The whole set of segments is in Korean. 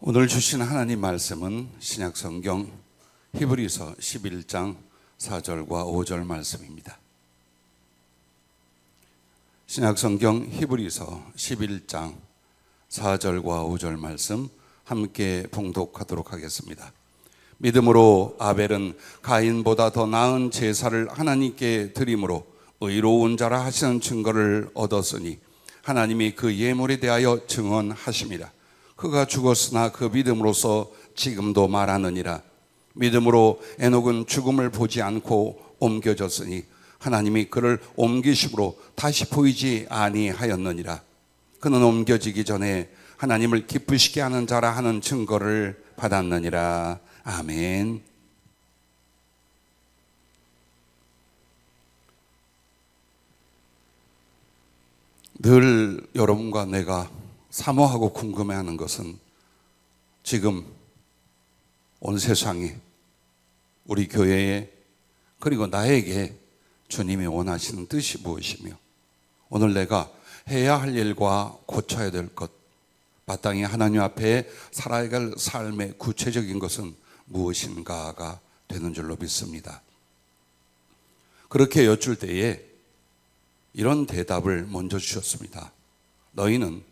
오늘 주신 하나님 말씀은 신약성경 히브리서 11장 4절과 5절 말씀입니다. 신약성경 히브리서 11장 4절과 5절 말씀 함께 봉독하도록 하겠습니다. 믿음으로 아벨은 가인보다 더 나은 제사를 하나님께 드림으로 의로운 자라 하시는 증거를 얻었으니 하나님이 그 예물에 대하여 증언하심이라. 그가 죽었으나 그 믿음으로서 지금도 말하느니라. 믿음으로 에녹은 죽음을 보지 않고 옮겨졌으니 하나님이 그를 옮기심으로 다시 보이지 아니하였느니라. 그는 옮겨지기 전에 하나님을 기쁘시게 하는 자라 하는 증거를 받았느니라. 아멘. 늘 여러분과 내가 사모하고 궁금해하는 것은 지금 온 세상에 우리 교회에 그리고 나에게 주님이 원하시는 뜻이 무엇이며 오늘 내가 해야 할 일과 고쳐야 될 것, 마땅히 하나님 앞에 살아야 할 삶의 구체적인 것은 무엇인가가 되는 줄로 믿습니다. 그렇게 여쭐 때에 이런 대답을 먼저 주셨습니다. 너희는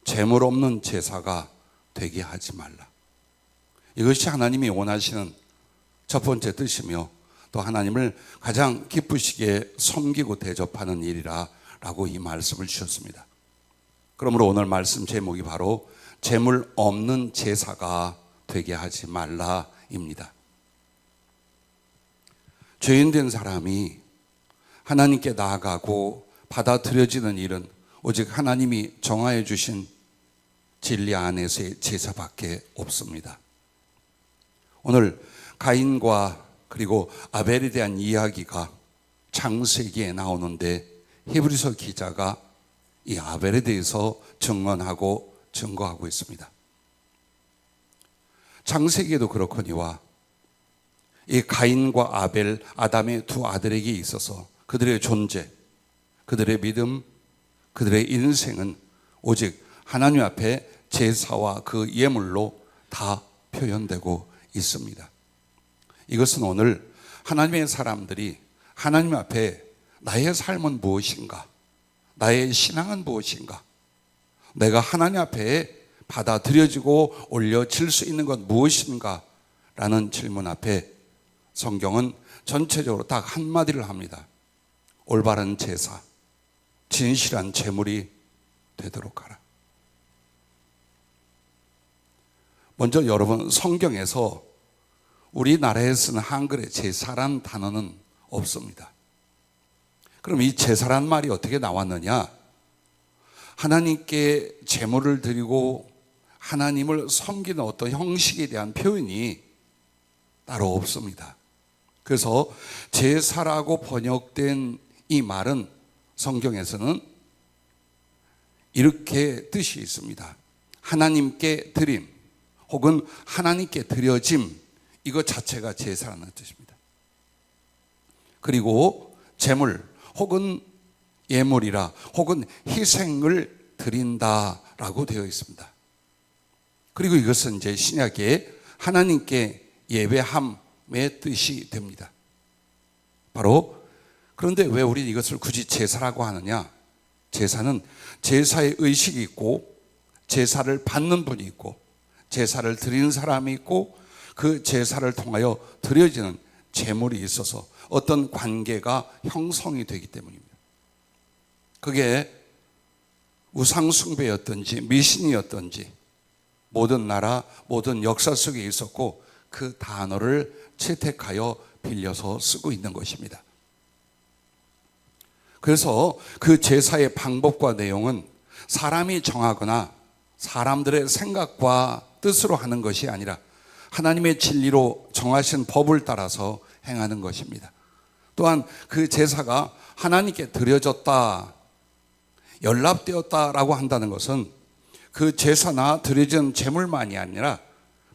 재물 없는 제사가 되게 하지 말라. 이것이 하나님이 원하시는 첫 번째 뜻이며 또 하나님을 가장 기쁘시게 섬기고 대접하는 일이라 라고 이 말씀을 주셨습니다. 그러므로 오늘 말씀 제목이 바로 재물 없는 제사가 되게 하지 말라입니다. 죄인된 사람이 하나님께 나아가고 받아들여지는 일은 오직 하나님이 정하여 주신 진리 안에서의 제사밖에 없습니다. 오늘 가인과 그리고 아벨에 대한 이야기가 창세기에 나오는데 히브리서 기자가 이 아벨에 대해서 증언하고 증거하고 있습니다. 창세기에도 그렇거니와 이 가인과 아벨, 아담의 두 아들에게 있어서 그들의 존재, 그들의 믿음, 그들의 인생은 오직 하나님 앞에 제사와 그 예물로 다 표현되고 있습니다. 이것은 오늘 하나님의 사람들이 하나님 앞에 나의 삶은 무엇인가? 나의 신앙은 무엇인가? 내가 하나님 앞에 받아들여지고 올려질 수 있는 것 무엇인가? 라는 질문 앞에 성경은 전체적으로 딱 한마디를 합니다. 올바른 제사, 진실한 제물이 되도록 하라. 먼저 여러분, 성경에서 우리나라에 쓰는 한글에 제사란 단어는 없습니다. 그럼 이 제사란 말이 어떻게 나왔느냐? 하나님께 제물을 드리고 하나님을 섬기는 어떤 형식에 대한 표현이 따로 없습니다. 그래서 제사라고 번역된 이 말은 성경에서는 이렇게 뜻이 있습니다. 하나님께 드림 혹은 하나님께 드려짐, 이것 자체가 제사라는 뜻입니다. 그리고 제물 혹은 예물이라 혹은 희생을 드린다라고 되어 있습니다. 그리고 이것은 이제 신약에 하나님께 예배함의 뜻이 됩니다. 바로 그런데 왜 우리는 이것을 굳이 제사라고 하느냐? 제사는 제사의 의식이 있고 제사를 받는 분이 있고 제사를 드리는 사람이 있고 그 제사를 통하여 드려지는 제물이 있어서 어떤 관계가 형성이 되기 때문입니다. 그게 우상숭배였든지 미신이었든지 모든 나라, 모든 역사 속에 있었고 그 단어를 채택하여 빌려서 쓰고 있는 것입니다. 그래서 그 제사의 방법과 내용은 사람이 정하거나 사람들의 생각과 뜻으로 하는 것이 아니라 하나님의 진리로 정하신 법을 따라서 행하는 것입니다. 또한 그 제사가 하나님께 드려졌다, 연락되었다라고 한다는 것은 그 제사나 드려진 제물만이 아니라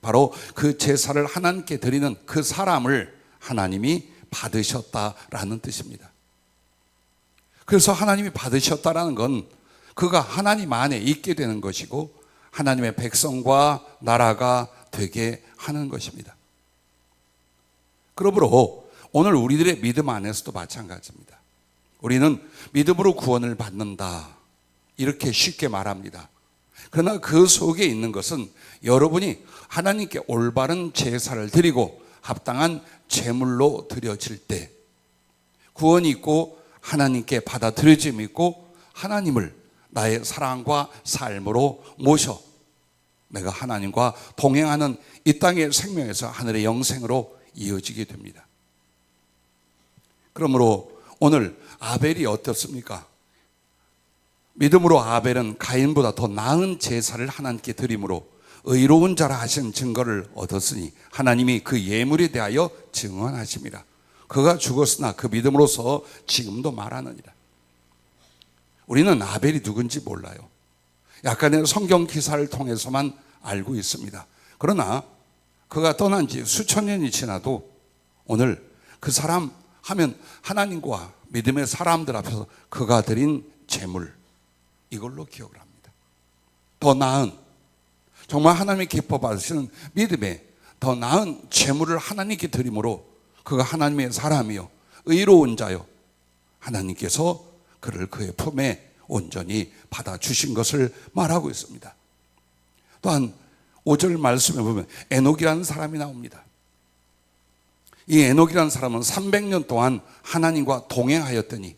바로 그 제사를 하나님께 드리는 그 사람을 하나님이 받으셨다라는 뜻입니다. 그래서 하나님이 받으셨다라는 건 그가 하나님 안에 있게 되는 것이고 하나님의 백성과 나라가 되게 하는 것입니다. 그러므로 오늘 우리들의 믿음 안에서도 마찬가지입니다. 우리는 믿음으로 구원을 받는다, 이렇게 쉽게 말합니다. 그러나 그 속에 있는 것은 여러분이 하나님께 올바른 제사를 드리고 합당한 제물로 드려질 때 구원이 있고 하나님께 받아들여짐이 있고 하나님을 나의 사랑과 삶으로 모셔 내가 하나님과 동행하는 이 땅의 생명에서 하늘의 영생으로 이어지게 됩니다. 그러므로 오늘 아벨이 어떻습니까? 믿음으로 아벨은 가인보다 더 나은 제사를 하나님께 드림으로 의로운 자라 하신 증거를 얻었으니 하나님이 그 예물에 대하여 증언하심이라. 그가 죽었으나 그 믿음으로서 지금도 말하느니라. 우리는 아벨이 누군지 몰라요. 약간의 성경 기사를 통해서만 알고 있습니다. 그러나 그가 떠난 지 수천 년이 지나도 오늘 그 사람 하면 하나님과 믿음의 사람들 앞에서 그가 드린 제물, 이걸로 기억을 합니다. 더 나은, 정말 하나님이 기뻐 받으시는 믿음의 더 나은 제물을 하나님께 드림으로 그가 하나님의 사람이요 의로운 자요 하나님께서 그를 그의 품에 온전히 받아주신 것을 말하고 있습니다. 또한 5절 말씀에 보면 에녹이라는 사람이 나옵니다. 이 에녹이라는 사람은 300년 동안 하나님과 동행하였더니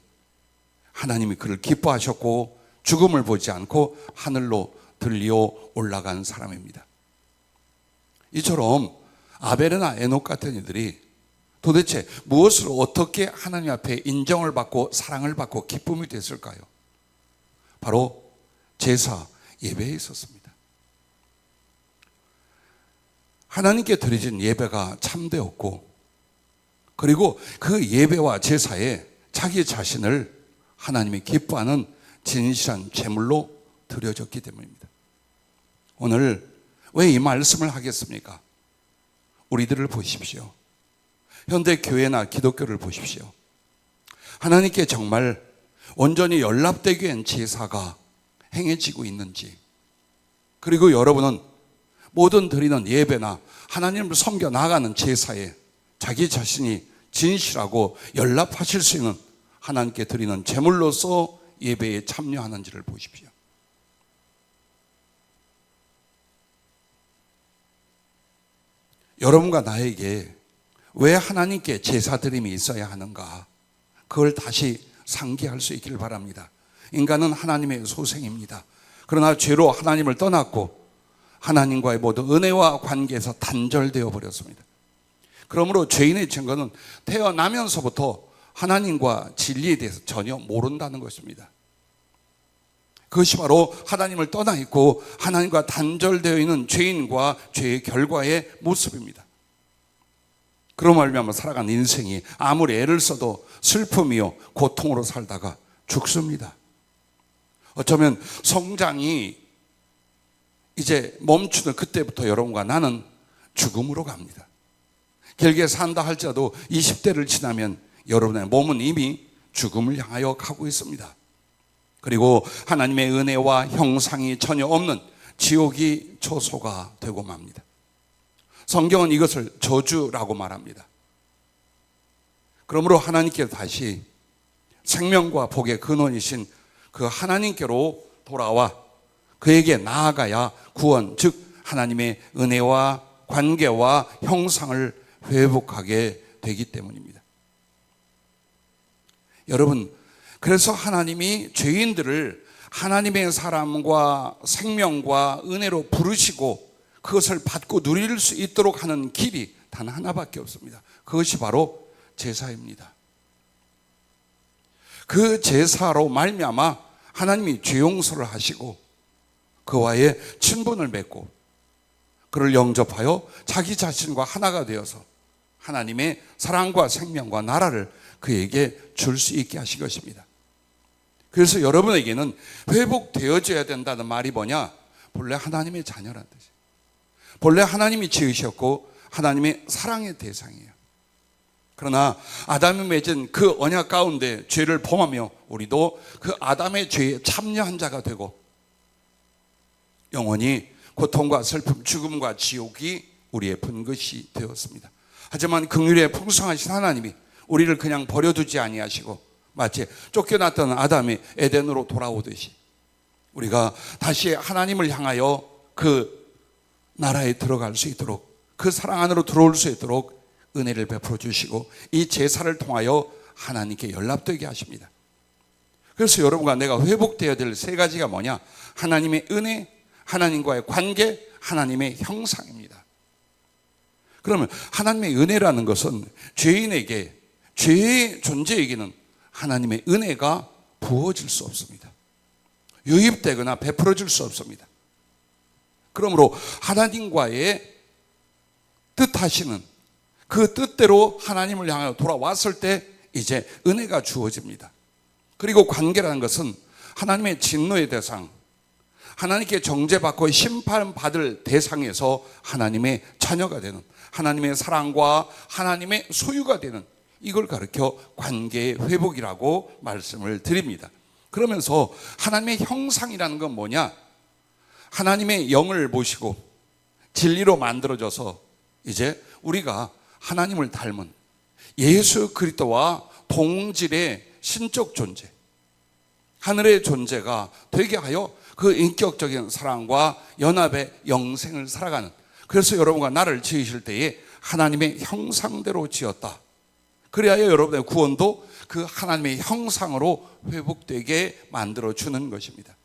하나님이 그를 기뻐하셨고 죽음을 보지 않고 하늘로 들리어 올라간 사람입니다. 이처럼 아벨이나 에녹 같은 이들이 도대체 무엇으로 어떻게 하나님 앞에 인정을 받고 사랑을 받고 기쁨이 됐을까요? 바로 제사 예배에 있었습니다. 하나님께 드려진 예배가 참되었고 그리고 그 예배와 제사에 자기 자신을 하나님이 기뻐하는 진실한 제물로 드려졌기 때문입니다. 오늘 왜 이 말씀을 하겠습니까? 우리들을 보십시오. 현대 교회나 기독교를 보십시오. 하나님께 정말 온전히 연합되게 한 제사가 행해지고 있는지, 그리고 여러분은 모든 드리는 예배나 하나님을 섬겨 나가는 제사에 자기 자신이 진실하고 연합하실 수 있는 하나님께 드리는 제물로서 예배에 참여하는지를 보십시오. 여러분과 나에게 왜 하나님께 제사 드림이 있어야 하는가, 그걸 다시 상기할 수 있기를 바랍니다. 인간은 하나님의 소생입니다. 그러나 죄로 하나님을 떠났고 하나님과의 모든 은혜와 관계에서 단절되어 버렸습니다. 그러므로 죄인의 증거는 태어나면서부터 하나님과 진리에 대해서 전혀 모른다는 것입니다. 그것이 바로 하나님을 떠나 있고 하나님과 단절되어 있는 죄인과 죄의 결과의 모습입니다. 그런 말미암아 살아가는 인생이 아무리 애를 써도 슬픔이요 고통으로 살다가 죽습니다. 어쩌면 성장이 이제 멈추는 그때부터 여러분과 나는 죽음으로 갑니다. 길게 산다 할지라도 20대를 지나면 여러분의 몸은 이미 죽음을 향하여 가고 있습니다. 그리고 하나님의 은혜와 형상이 전혀 없는 지옥이 초소가 되고 맙니다. 성경은 이것을 저주라고 말합니다. 그러므로 하나님께서 다시 생명과 복의 근원이신 그 하나님께로 돌아와 그에게 나아가야 구원, 즉 하나님의 은혜와 관계와 형상을 회복하게 되기 때문입니다. 여러분, 그래서 하나님이 죄인들을 하나님의 사람과 생명과 은혜로 부르시고 그것을 받고 누릴 수 있도록 하는 길이 단 하나밖에 없습니다. 그것이 바로 제사입니다. 그 제사로 말미암아 하나님이 죄 용서를 하시고 그와의 친분을 맺고 그를 영접하여 자기 자신과 하나가 되어서 하나님의 사랑과 생명과 나라를 그에게 줄 수 있게 하신 것입니다. 그래서 여러분에게는 회복되어져야 된다는 말이 뭐냐? 본래 하나님의 자녀라는 뜻이에요. 본래 하나님이 지으셨고 하나님의 사랑의 대상이에요. 그러나 아담이 맺은 그 언약 가운데 죄를 범하며 우리도 그 아담의 죄에 참여한 자가 되고 영원히 고통과 슬픔, 죽음과 지옥이 우리의 분것이 되었습니다. 하지만 긍휼에 풍성하신 하나님이 우리를 그냥 버려두지 아니하시고 마치 쫓겨났던 아담이 에덴으로 돌아오듯이 우리가 다시 하나님을 향하여 그 나라에 들어갈 수 있도록, 그 사랑 안으로 들어올 수 있도록 은혜를 베풀어 주시고 이 제사를 통하여 하나님께 연락되게 하십니다. 그래서 여러분과 내가 회복되어야 될 세 가지가 뭐냐? 하나님의 은혜, 하나님과의 관계, 하나님의 형상입니다. 그러면 하나님의 은혜라는 것은 죄인에게, 죄의 존재에게는 하나님의 은혜가 부어질 수 없습니다. 유입되거나 베풀어질 수 없습니다. 그러므로 하나님과의 뜻하시는 그 뜻대로 하나님을 향하여 돌아왔을 때 이제 은혜가 주어집니다. 그리고 관계라는 것은 하나님의 진노의 대상, 하나님께 정죄받고 심판받을 대상에서 하나님의 자녀가 되는, 하나님의 사랑과 하나님의 소유가 되는, 이걸 가르쳐 관계의 회복이라고 말씀을 드립니다. 그러면서 하나님의 형상이라는 건 뭐냐? 하나님의 영을 모시고 진리로 만들어져서 이제 우리가 하나님을 닮은 예수 그리스도와 동질의 신적 존재, 하늘의 존재가 되게 하여 그 인격적인 사랑과 연합의 영생을 살아가는, 그래서 여러분과 나를 지으실 때에 하나님의 형상대로 지었다. 그래야 여러분의 구원도 그 하나님의 형상으로 회복되게 만들어주는 것입니다.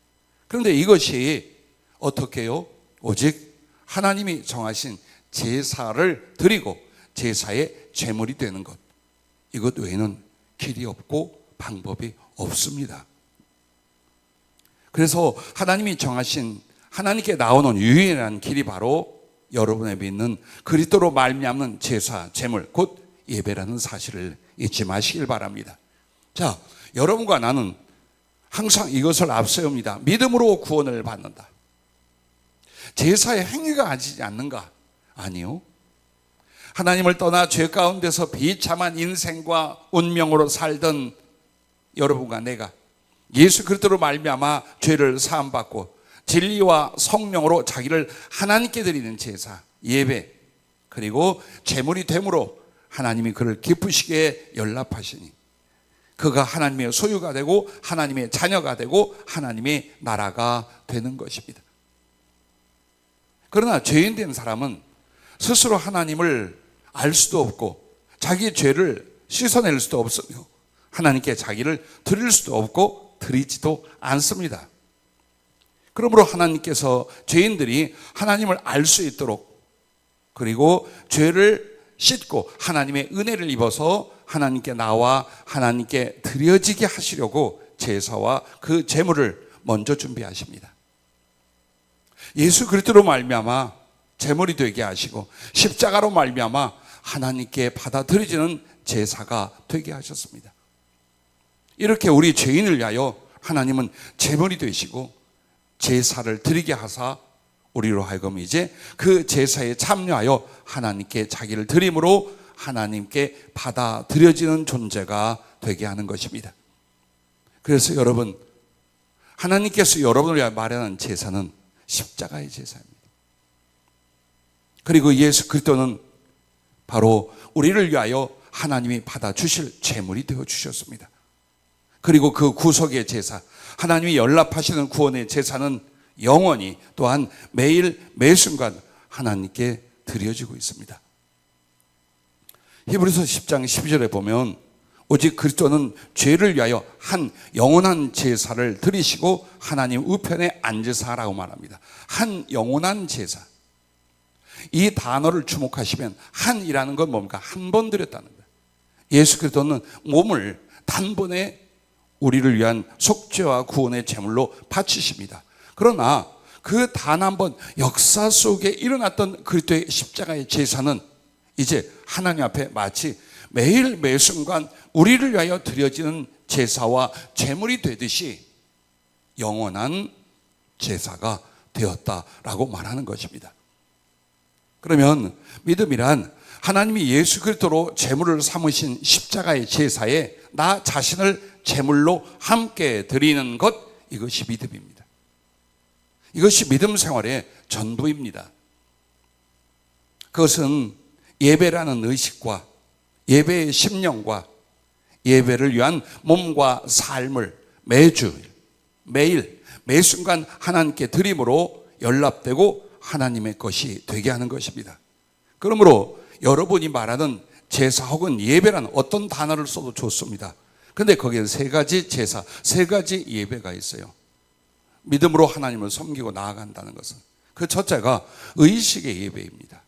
그런데 이것이 어떻게 해요? 오직 하나님이 정하신 제사를 드리고 제사의 제물이 되는 것, 이것 외에는 길이 없고 방법이 없습니다. 그래서 하나님이 정하신, 하나님께 나오는 유일한 길이 바로 여러분의 믿는 그리스도로 말미암는 제사, 제물, 곧 예배라는 사실을 잊지 마시길 바랍니다. 자, 여러분과 나는 항상 이것을 앞세웁니다. 믿음으로 구원을 받는다. 제사의 행위가 아니지 않는가? 아니요. 하나님을 떠나 죄 가운데서 비참한 인생과 운명으로 살던 여러분과 내가 예수 그리스도로 말미암아 죄를 사함받고 진리와 성령으로 자기를 하나님께 드리는 제사, 예배, 그리고 제물이 됨으로 하나님이 그를 기쁘시게 연락하시니 그가 하나님의 소유가 되고 하나님의 자녀가 되고 하나님의 나라가 되는 것입니다. 그러나 죄인 된 사람은 스스로 하나님을 알 수도 없고 자기의 죄를 씻어낼 수도 없으며 하나님께 자기를 드릴 수도 없고 드리지도 않습니다. 그러므로 하나님께서 죄인들이 하나님을 알 수 있도록, 그리고 죄를 씻고 하나님의 은혜를 입어서 하나님께 나와 하나님께 드려지게 하시려고 제사와 그 제물을 먼저 준비하십니다. 예수 그리스도로 말미암아 제물이 되게 하시고 십자가로 말미암아 하나님께 받아들여지는 제사가 되게 하셨습니다. 이렇게 우리 죄인을 위하여 하나님은 제물이 되시고 제사를 드리게 하사 우리로 하여금 이제 그 제사에 참여하여 하나님께 자기를 드림으로 하나님께 받아들여지는 존재가 되게 하는 것입니다. 그래서 여러분, 하나님께서 여러분을 위하여 마련한 제사는 십자가의 제사입니다. 그리고 예수 그리스도는 바로 우리를 위하여 하나님이 받아주실 제물이 되어주셨습니다. 그리고 그 구속의 제사, 하나님이 연락하시는 구원의 제사는 영원히 또한 매일 매순간 하나님께 드려지고 있습니다. 히브리서 10장 12절에 보면 오직 그리스도는 죄를 위하여 한 영원한 제사를 드리시고 하나님 우편에 앉으사라고 말합니다. 한 영원한 제사. 이 단어를 주목하시면 한이라는 건 뭡니까? 한 번 드렸다는 거예요. 예수 그리스도는 몸을 단번에 우리를 위한 속죄와 구원의 제물로 바치십니다. 그러나 그 단 한 번 역사 속에 일어났던 그리스도의 십자가의 제사는 이제 하나님 앞에 마치 매일 매순간 우리를 위하여 드려지는 제사와 제물이 되듯이 영원한 제사가 되었다라고 말하는 것입니다. 그러면 믿음이란 하나님이 예수 그리스도로 제물을 삼으신 십자가의 제사에 나 자신을 제물로 함께 드리는 것, 이것이 믿음입니다. 이것이 믿음 생활의 전부입니다. 그것은 예배라는 의식과 예배의 심령과 예배를 위한 몸과 삶을 매주 매일 매 순간 하나님께 드림으로 연합되고 하나님의 것이 되게 하는 것입니다. 그러므로 여러분이 말하는 제사 혹은 예배라는 어떤 단어를 써도 좋습니다. 그런데 거기에 세 가지 제사, 세 가지 예배가 있어요. 믿음으로 하나님을 섬기고 나아간다는 것은 그 첫째가 의식의 예배입니다.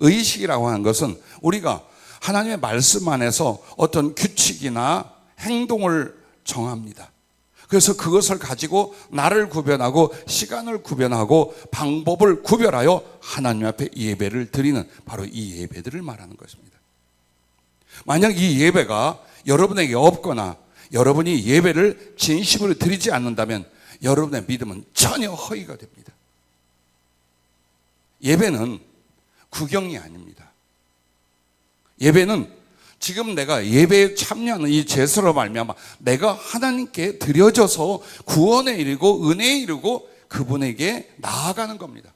의식이라고 하는 것은 우리가 하나님의 말씀 안에서 어떤 규칙이나 행동을 정합니다. 그래서 그것을 가지고 나를 구별하고 시간을 구별하고 방법을 구별하여 하나님 앞에 예배를 드리는 바로 이 예배들을 말하는 것입니다. 만약 이 예배가 여러분에게 없거나 여러분이 예배를 진심으로 드리지 않는다면 여러분의 믿음은 전혀 허위가 됩니다. 예배는 구경이 아닙니다. 예배는 지금 내가 예배에 참여하는 이 제사로 말미암아 내가 하나님께 드려져서 구원에 이르고 은혜에 이르고 그분에게 나아가는 겁니다.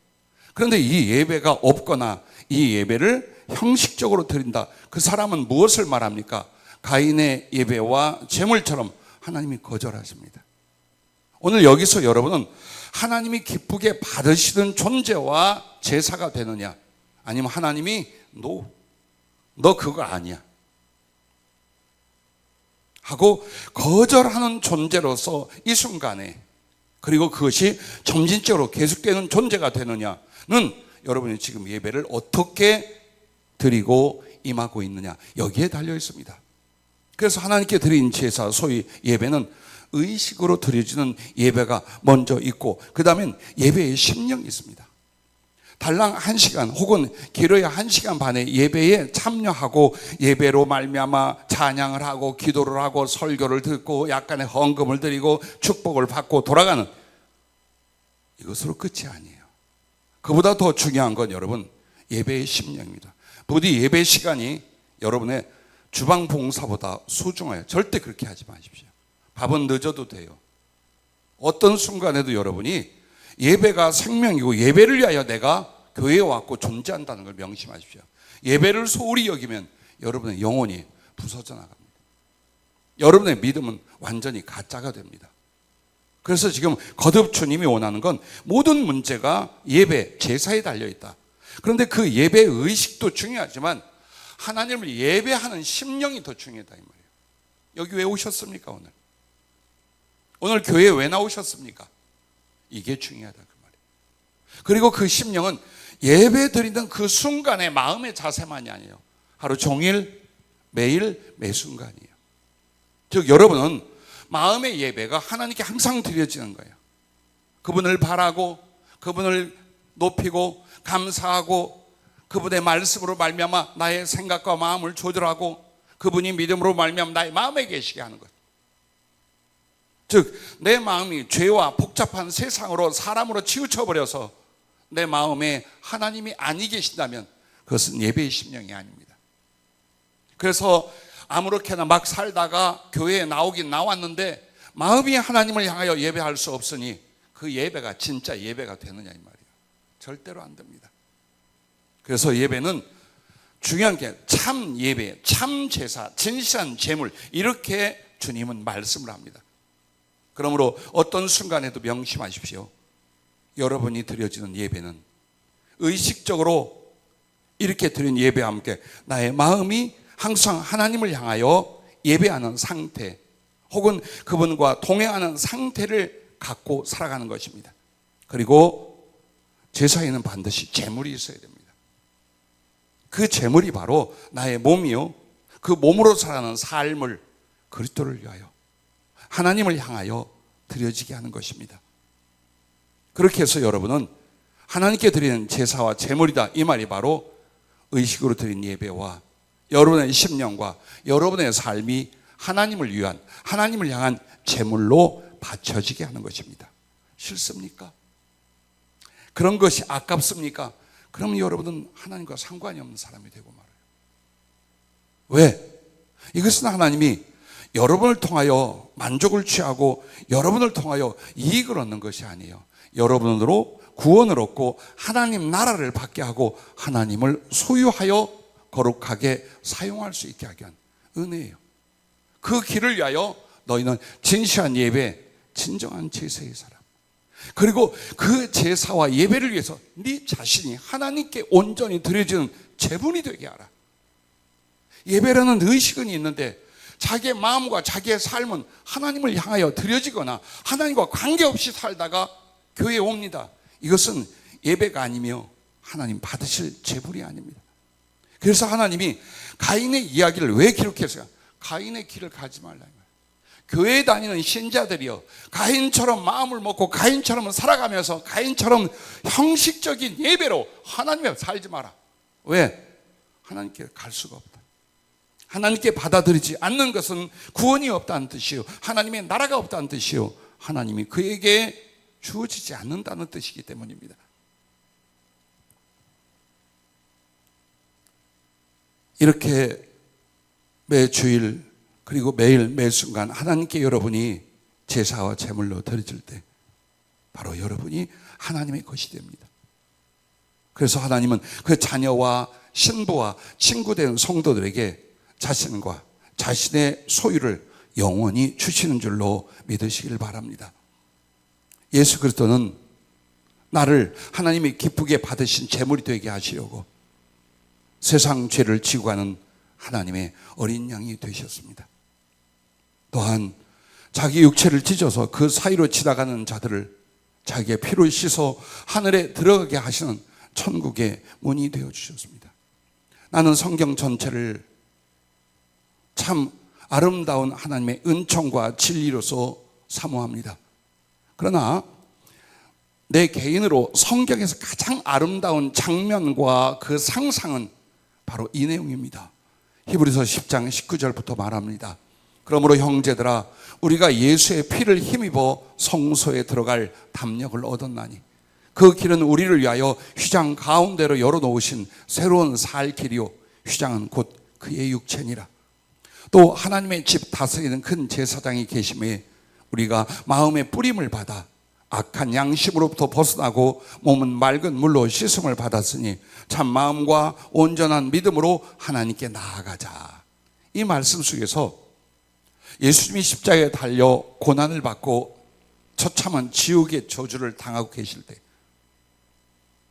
그런데 이 예배가 없거나 이 예배를 형식적으로 드린다. 그 사람은 무엇을 말합니까? 가인의 예배와 제물처럼 하나님이 거절하십니다. 오늘 여기서 여러분은 하나님이 기쁘게 받으시는 존재와 제사가 되느냐, 아니면 하나님이 너 그거 아니야 하고 거절하는 존재로서 이 순간에, 그리고 그것이 점진적으로 계속되는 존재가 되느냐는 여러분이 지금 예배를 어떻게 드리고 임하고 있느냐, 여기에 달려 있습니다. 그래서 하나님께 드린 제사, 소위 예배는 의식으로 드려지는 예배가 먼저 있고, 그 다음엔 예배의 심령이 있습니다. 달랑 1시간 혹은 길어야 1시간 반의 예배에 참여하고 예배로 말미암아 찬양을 하고 기도를 하고 설교를 듣고 약간의 헌금을 드리고 축복을 받고 돌아가는, 이것으로 끝이 아니에요. 그보다 더 중요한 건 여러분 예배의 심령입니다. 부디 예배 시간이 여러분의 주방 봉사보다 소중해요. 절대 그렇게 하지 마십시오. 밥은 늦어도 돼요. 어떤 순간에도 여러분이 예배가 생명이고 예배를 위하여 내가 교회에 왔고 존재한다는 걸 명심하십시오. 예배를 소홀히 여기면 여러분의 영혼이 부서져 나갑니다. 여러분의 믿음은 완전히 가짜가 됩니다. 그래서 지금 거듭 주님이 원하는 건 모든 문제가 예배, 제사에 달려있다. 그런데 그 예배 의식도 중요하지만 하나님을 예배하는 심령이 더 중요하다 이 말이에요. 여기 왜 오셨습니까? 오늘 교회에 왜 나오셨습니까? 이게 중요하다 그 말이에요. 그리고 그 심령은 예배 드리는 그 순간의 마음의 자세만이 아니에요. 하루 종일 매일 매 순간이에요. 즉 여러분은 마음의 예배가 하나님께 항상 드려지는 거예요. 그분을 바라고 그분을 높이고 감사하고 그분의 말씀으로 말미암아 나의 생각과 마음을 조절하고 그분이 믿음으로 말미암아 나의 마음에 계시게 하는 것. 즉 내 마음이 죄와 복잡한 세상으로 사람으로 치우쳐버려서 내 마음에 하나님이 아니 계신다면 그것은 예배의 심령이 아닙니다. 그래서 아무렇게나 막 살다가 교회에 나오긴 나왔는데 마음이 하나님을 향하여 예배할 수 없으니 그 예배가 진짜 예배가 되느냐 이 말이에요. 절대로 안 됩니다. 그래서 예배는 중요한 게 참 예배, 참 제사, 진실한 제물, 이렇게 주님은 말씀을 합니다. 그러므로 어떤 순간에도 명심하십시오. 여러분이 드려지는 예배는 의식적으로 이렇게 드린 예배와 함께 나의 마음이 항상 하나님을 향하여 예배하는 상태 혹은 그분과 동행하는 상태를 갖고 살아가는 것입니다. 그리고 제사에는 반드시 제물이 있어야 됩니다. 그 제물이 바로 나의 몸이요, 그 몸으로 살아가는 삶을 그리스도를 위하여 하나님을 향하여 드려지게 하는 것입니다. 그렇게 해서 여러분은 하나님께 드리는 제사와 제물이다 이 말이 바로 의식으로 드린 예배와 여러분의 심령과 여러분의 삶이 하나님을 위한, 하나님을 향한 제물로 바쳐지게 하는 것입니다. 싫습니까? 그런 것이 아깝습니까? 그러면 여러분은 하나님과 상관이 없는 사람이 되고 말아요. 왜? 이것은 하나님이 여러분을 통하여 만족을 취하고 여러분을 통하여 이익을 얻는 것이 아니에요. 여러분으로 구원을 얻고 하나님 나라를 받게 하고 하나님을 소유하여 거룩하게 사용할 수 있게 하게 한 은혜예요. 그 길을 위하여 너희는 진실한 예배, 진정한 제사의 사람, 그리고 그 제사와 예배를 위해서 네 자신이 하나님께 온전히 드려지는 제물이 되게 하라. 예배라는 의식은 있는데 자기의 마음과 자기의 삶은 하나님을 향하여 드려지거나 하나님과 관계없이 살다가 교회에 옵니다. 이것은 예배가 아니며 하나님 받으실 제물이 아닙니다. 그래서 하나님이 가인의 이야기를 왜 기록했어요? 가인의 길을 가지 말라. 교회에 다니는 신자들이요, 가인처럼 마음을 먹고 가인처럼 살아가면서 가인처럼 형식적인 예배로 하나님에 살지 마라. 왜? 하나님께 갈 수가 없다. 하나님께 받아들이지 않는 것은 구원이 없다는 뜻이요, 하나님의 나라가 없다는 뜻이요, 하나님이 그에게 주어지지 않는다는 뜻이기 때문입니다. 이렇게 매 주일 그리고 매일 매 순간 하나님께 여러분이 제사와 제물로 드려질 때 바로 여러분이 하나님의 것이 됩니다. 그래서 하나님은 그 자녀와 신부와 친구된 성도들에게 자신과 자신의 소유를 영원히 주시는 줄로 믿으시길 바랍니다. 예수 그리스도는 나를 하나님이 기쁘게 받으신 제물이 되게 하시려고 세상 죄를 지고 가는 하나님의 어린 양이 되셨습니다. 또한 자기 육체를 찢어서 그 사이로 지나가는 자들을 자기의 피로 씻어 하늘에 들어가게 하시는 천국의 문이 되어 주셨습니다. 나는 성경 전체를 참 아름다운 하나님의 은총과 진리로서 사모합니다. 그러나 내 개인으로 성경에서 가장 아름다운 장면과 그 상상은 바로 이 내용입니다. 히브리서 10장 19절부터 말합니다. 그러므로 형제들아, 우리가 예수의 피를 힘입어 성소에 들어갈 담력을 얻었나니 그 길은 우리를 위하여 휘장 가운데로 열어놓으신 새로운 살 길이요, 휘장은 곧 그의 육체니라. 또 하나님의 집 다스리는 큰 제사장이 계심에 우리가 마음의 뿌림을 받아 악한 양심으로부터 벗어나고 몸은 맑은 물로 씻음을 받았으니 참 마음과 온전한 믿음으로 하나님께 나아가자. 이 말씀 속에서 예수님이 십자가에 달려 고난을 받고 처참한 지옥의 저주를 당하고 계실 때,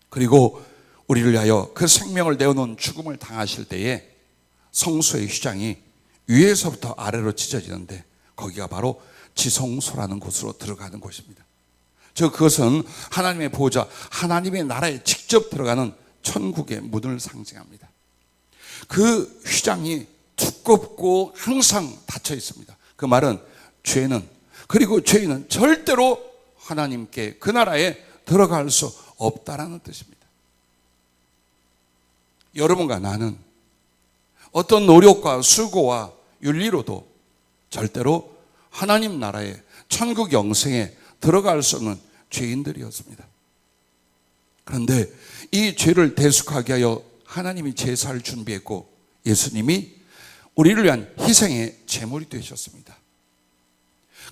그리고 우리를 위하여 그 생명을 내어놓은 죽음을 당하실 때에 성소의 휘장이 위에서부터 아래로 찢어지는데 거기가 바로 지성소라는 곳으로 들어가는 곳입니다. 즉 그것은 하나님의 보좌, 하나님의 나라에 직접 들어가는 천국의 문을 상징합니다. 그 휘장이 두껍고 항상 닫혀 있습니다. 그 말은 죄는, 그리고 죄인은 절대로 하나님께 그 나라에 들어갈 수 없다라는 뜻입니다. 여러분과 나는 어떤 노력과 수고와 윤리로도 절대로 하나님 나라에, 천국 영생에 들어갈 수 없는 죄인들이었습니다. 그런데 이 죄를 대속하게 하여 하나님이 제사를 준비했고 예수님이 우리를 위한 희생의 제물이 되셨습니다.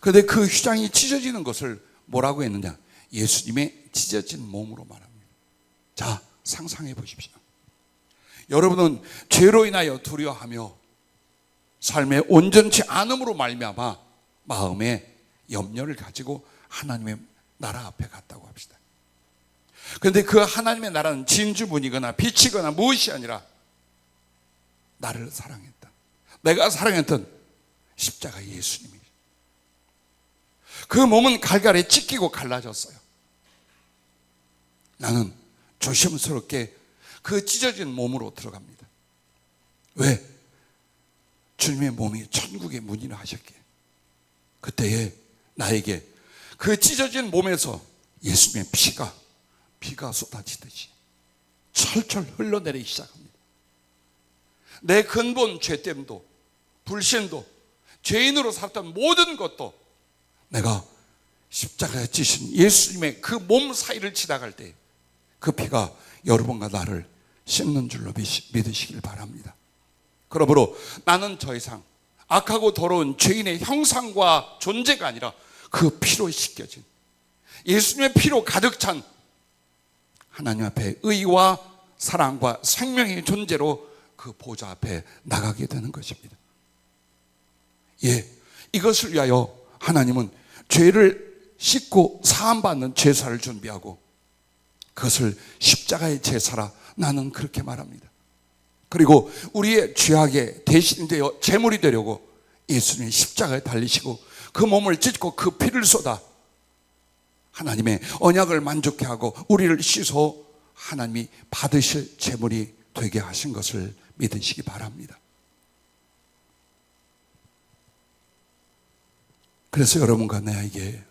그런데 그 휘장이 찢어지는 것을 뭐라고 했느냐? 예수님의 찢어진 몸으로 말합니다. 자, 상상해 보십시오. 여러분은 죄로 인하여 두려워하며 삶에 온전치 않음으로 말미암아 마음에 염려를 가지고 하나님의 나라 앞에 갔다고 합시다. 그런데 그 하나님의 나라는 진주문이거나 빛이거나 무엇이 아니라 나를 사랑했다, 내가 사랑했던 십자가 예수님이, 그 몸은 갈갈에 찢기고 갈라졌어요. 나는 조심스럽게 그 찢어진 몸으로 들어갑니다. 왜? 주님의 몸이 천국의 문이라 하셨기에 그때에 나에게 그 찢어진 몸에서 예수님의 비가 쏟아지듯이 철철 흘러내리기 시작합니다. 내 근본 죄됨도, 불신도, 죄인으로 살았던 모든 것도 내가 십자가에 찌신 예수님의 그 몸 사이를 지나갈 때 그 피가 여러분과 나를 씻는 줄로 믿으시길 바랍니다. 그러므로 나는 더 이상 악하고 더러운 죄인의 형상과 존재가 아니라 그 피로 씻겨진 예수님의 피로 가득 찬 하나님 앞에 의와 사랑과 생명의 존재로 그 보좌 앞에 나가게 되는 것입니다. 예, 이것을 위하여 하나님은 죄를 씻고 사함받는 제사를 준비하고 그것을 십자가의 제사라 나는 그렇게 말합니다. 그리고 우리의 죄악의 대신이 되어 제물이 되려고 예수님이 십자가에 달리시고 그 몸을 찢고 그 피를 쏟아 하나님의 언약을 만족케 하고 우리를 씻어 하나님이 받으실 제물이 되게 하신 것을 믿으시기 바랍니다. 그래서 여러분과 나에게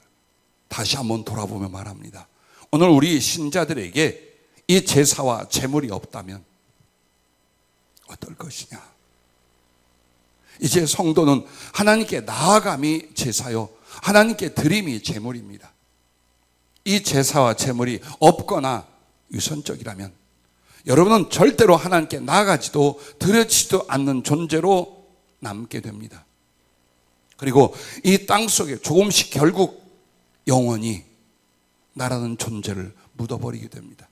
다시 한번 돌아보며 말합니다. 오늘 우리 신자들에게 이 제사와 제물이 없다면 어떨 것이냐? 이제 성도는 하나님께 나아감이 제사요, 하나님께 드림이 제물입니다. 이 제사와 제물이 없거나 유선적이라면 여러분은 절대로 하나님께 나아가지도 드려지도 않는 존재로 남게 됩니다. 그리고 이 땅 속에 조금씩 결국 영원히 나라는 존재를 묻어버리게 됩니다.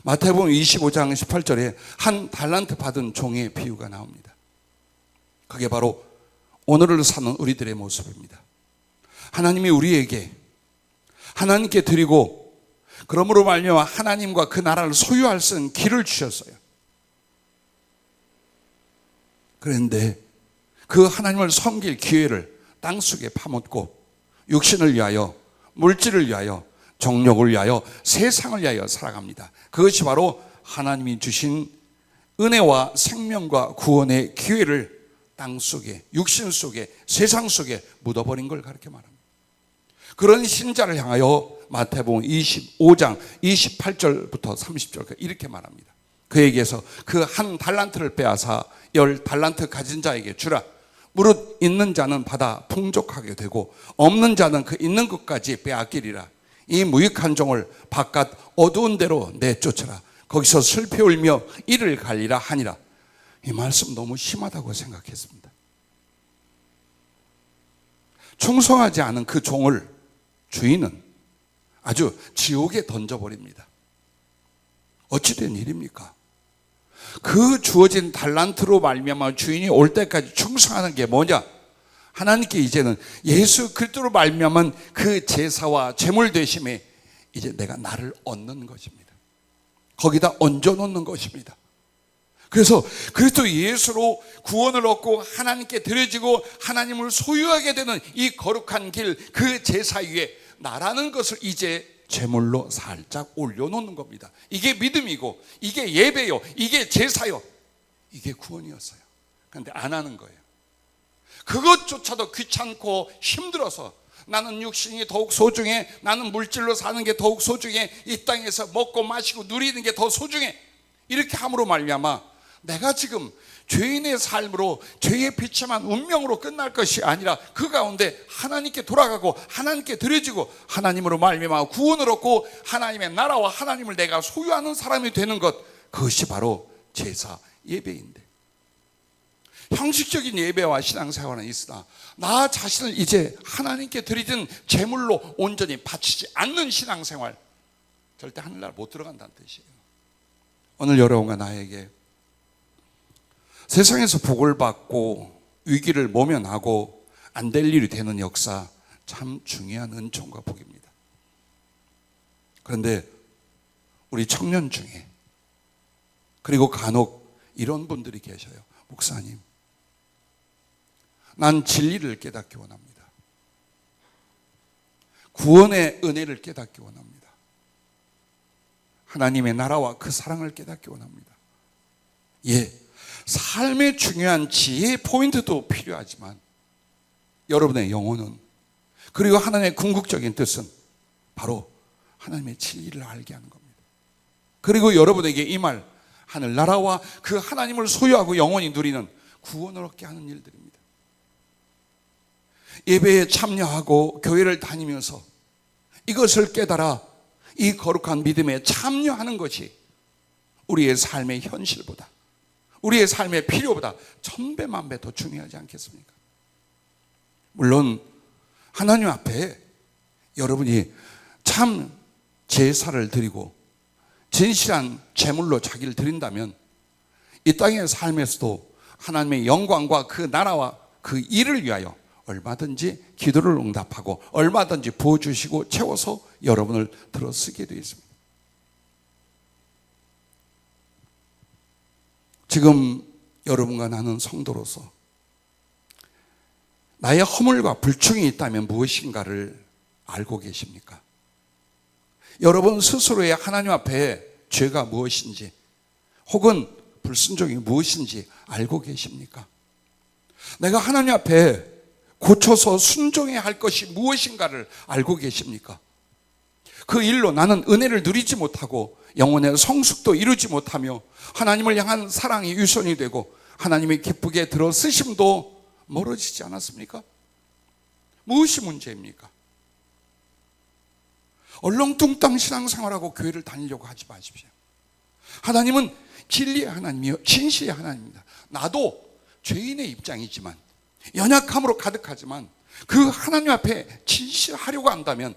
마태복음 25장 18절에 한 달란트 받은 종의 비유가 나옵니다. 그게 바로 오늘을 사는 우리들의 모습입니다. 하나님이 우리에게 하나님께 드리고 그러므로 말미암아 하나님과 그 나라를 소유할 수 있는 길을 주셨어요. 그런데 그 하나님을 섬길 기회를 땅속에 파묻고 육신을 위하여, 물질을 위하여, 정욕을 위하여, 세상을 위하여 살아갑니다. 그것이 바로 하나님이 주신 은혜와 생명과 구원의 기회를 땅속에, 육신 속에, 세상 속에 묻어버린 걸 가르쳐 말합니다. 그런 신자를 향하여 마태복음 25장 28절부터 30절 이렇게 말합니다. 그에게서 그 한 달란트를 빼앗아 10달란트 가진 자에게 주라. 무릇 있는 자는 받아 풍족하게 되고 없는 자는 그 있는 것까지 빼앗기리라. 이 무익한 종을 바깥 어두운 데로 내쫓으라. 거기서 슬피 울며 이를 갈리라 하니라. 이 말씀 너무 심하다고 생각했습니다. 충성하지 않은 그 종을 주인은 아주 지옥에 던져버립니다. 어찌된 일입니까? 그 주어진 달란트로 말미암아 주인이 올 때까지 충성하는 게 뭐냐? 하나님께 이제는 예수 그리스도로 말미암은 그 제사와 제물 되심에 이제 내가 나를 얻는 것입니다. 거기다 얹어놓는 것입니다. 그래서 그리스도 예수로 구원을 얻고 하나님께 드려지고 하나님을 소유하게 되는 이 거룩한 길, 그 제사 위에 나라는 것을 이제 제물로 살짝 올려놓는 겁니다. 이게 믿음이고 이게 예배요, 이게 제사요, 이게 구원이었어요. 그런데 안 하는 거예요. 그것조차도 귀찮고 힘들어서 나는 육신이 더욱 소중해, 나는 물질로 사는 게 더욱 소중해, 이 땅에서 먹고 마시고 누리는 게 더 소중해, 이렇게 함으로 말미암아 내가 지금 죄인의 삶으로 죄의 비참한 운명으로 끝날 것이 아니라 그 가운데 하나님께 돌아가고 하나님께 드려지고 하나님으로 말미암아 구원을 얻고 하나님의 나라와 하나님을 내가 소유하는 사람이 되는 것, 그것이 바로 제사 예배인데, 형식적인 예배와 신앙생활은 있으나 나 자신을 이제 하나님께 드리든 제물로 온전히 바치지 않는 신앙생활, 절대 하늘나라 못 들어간다는 뜻이에요. 오늘 여러분과 나에게 세상에서 복을 받고 위기를 모면하고 안 될 일이 되는 역사, 참 중요한 은총과 복입니다. 그런데 우리 청년 중에 그리고 간혹 이런 분들이 계셔요. 목사님, 난 진리를 깨닫기 원합니다. 구원의 은혜를 깨닫기 원합니다. 하나님의 나라와 그 사랑을 깨닫기 원합니다. 예, 삶의 중요한 지혜의 포인트도 필요하지만 여러분의 영혼은, 그리고 하나님의 궁극적인 뜻은 바로 하나님의 진리를 알게 하는 겁니다. 그리고 여러분에게 이 말, 하늘나라와 그 하나님을 소유하고 영원히 누리는 구원을 얻게 하는 일들입니다. 예배에 참여하고 교회를 다니면서 이것을 깨달아 이 거룩한 믿음에 참여하는 것이 우리의 삶의 현실보다, 우리의 삶의 필요보다 천배만배 더 중요하지 않겠습니까? 물론 하나님 앞에 여러분이 참 제사를 드리고 진실한 제물로 자기를 드린다면 이 땅의 삶에서도 하나님의 영광과 그 나라와 그 일을 위하여 얼마든지 기도를 응답하고 얼마든지 부어주시고 채워서 여러분을 들어쓰게 되어 있습니다. 지금 여러분과 나는 성도로서 나의 허물과 불충이 있다면 무엇인가를 알고 계십니까? 여러분 스스로의 하나님 앞에 죄가 무엇인지 혹은 불순종이 무엇인지 알고 계십니까? 내가 하나님 앞에 고쳐서 순종해야 할 것이 무엇인가를 알고 계십니까? 그 일로 나는 은혜를 누리지 못하고 영혼의 성숙도 이루지 못하며 하나님을 향한 사랑이 유선이 되고 하나님이 기쁘게 들어 쓰심도 멀어지지 않았습니까? 무엇이 문제입니까? 얼렁뚱땅 신앙생활하고 교회를 다니려고 하지 마십시오. 하나님은 진리의 하나님이요 진실의 하나님입니다. 나도 죄인의 입장이지만 연약함으로 가득하지만 그 하나님 앞에 진실하려고 한다면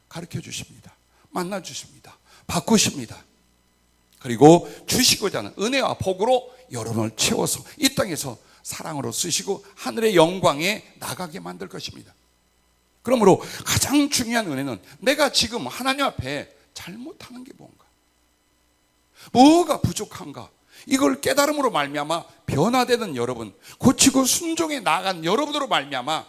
가르쳐 주십니다. 만나 주십니다. 바꾸십니다. 그리고 주시고자 하는 은혜와 복으로 여러분을 채워서 이 땅에서 사랑으로 쓰시고 하늘의 영광에 나가게 만들 것입니다. 그러므로 가장 중요한 은혜는 내가 지금 하나님 앞에 잘못하는 게 뭔가, 뭐가 부족한가, 이걸 깨달음으로 말미암아 변화되는 여러분, 고치고 순종에 나아간 여러분으로 말미암아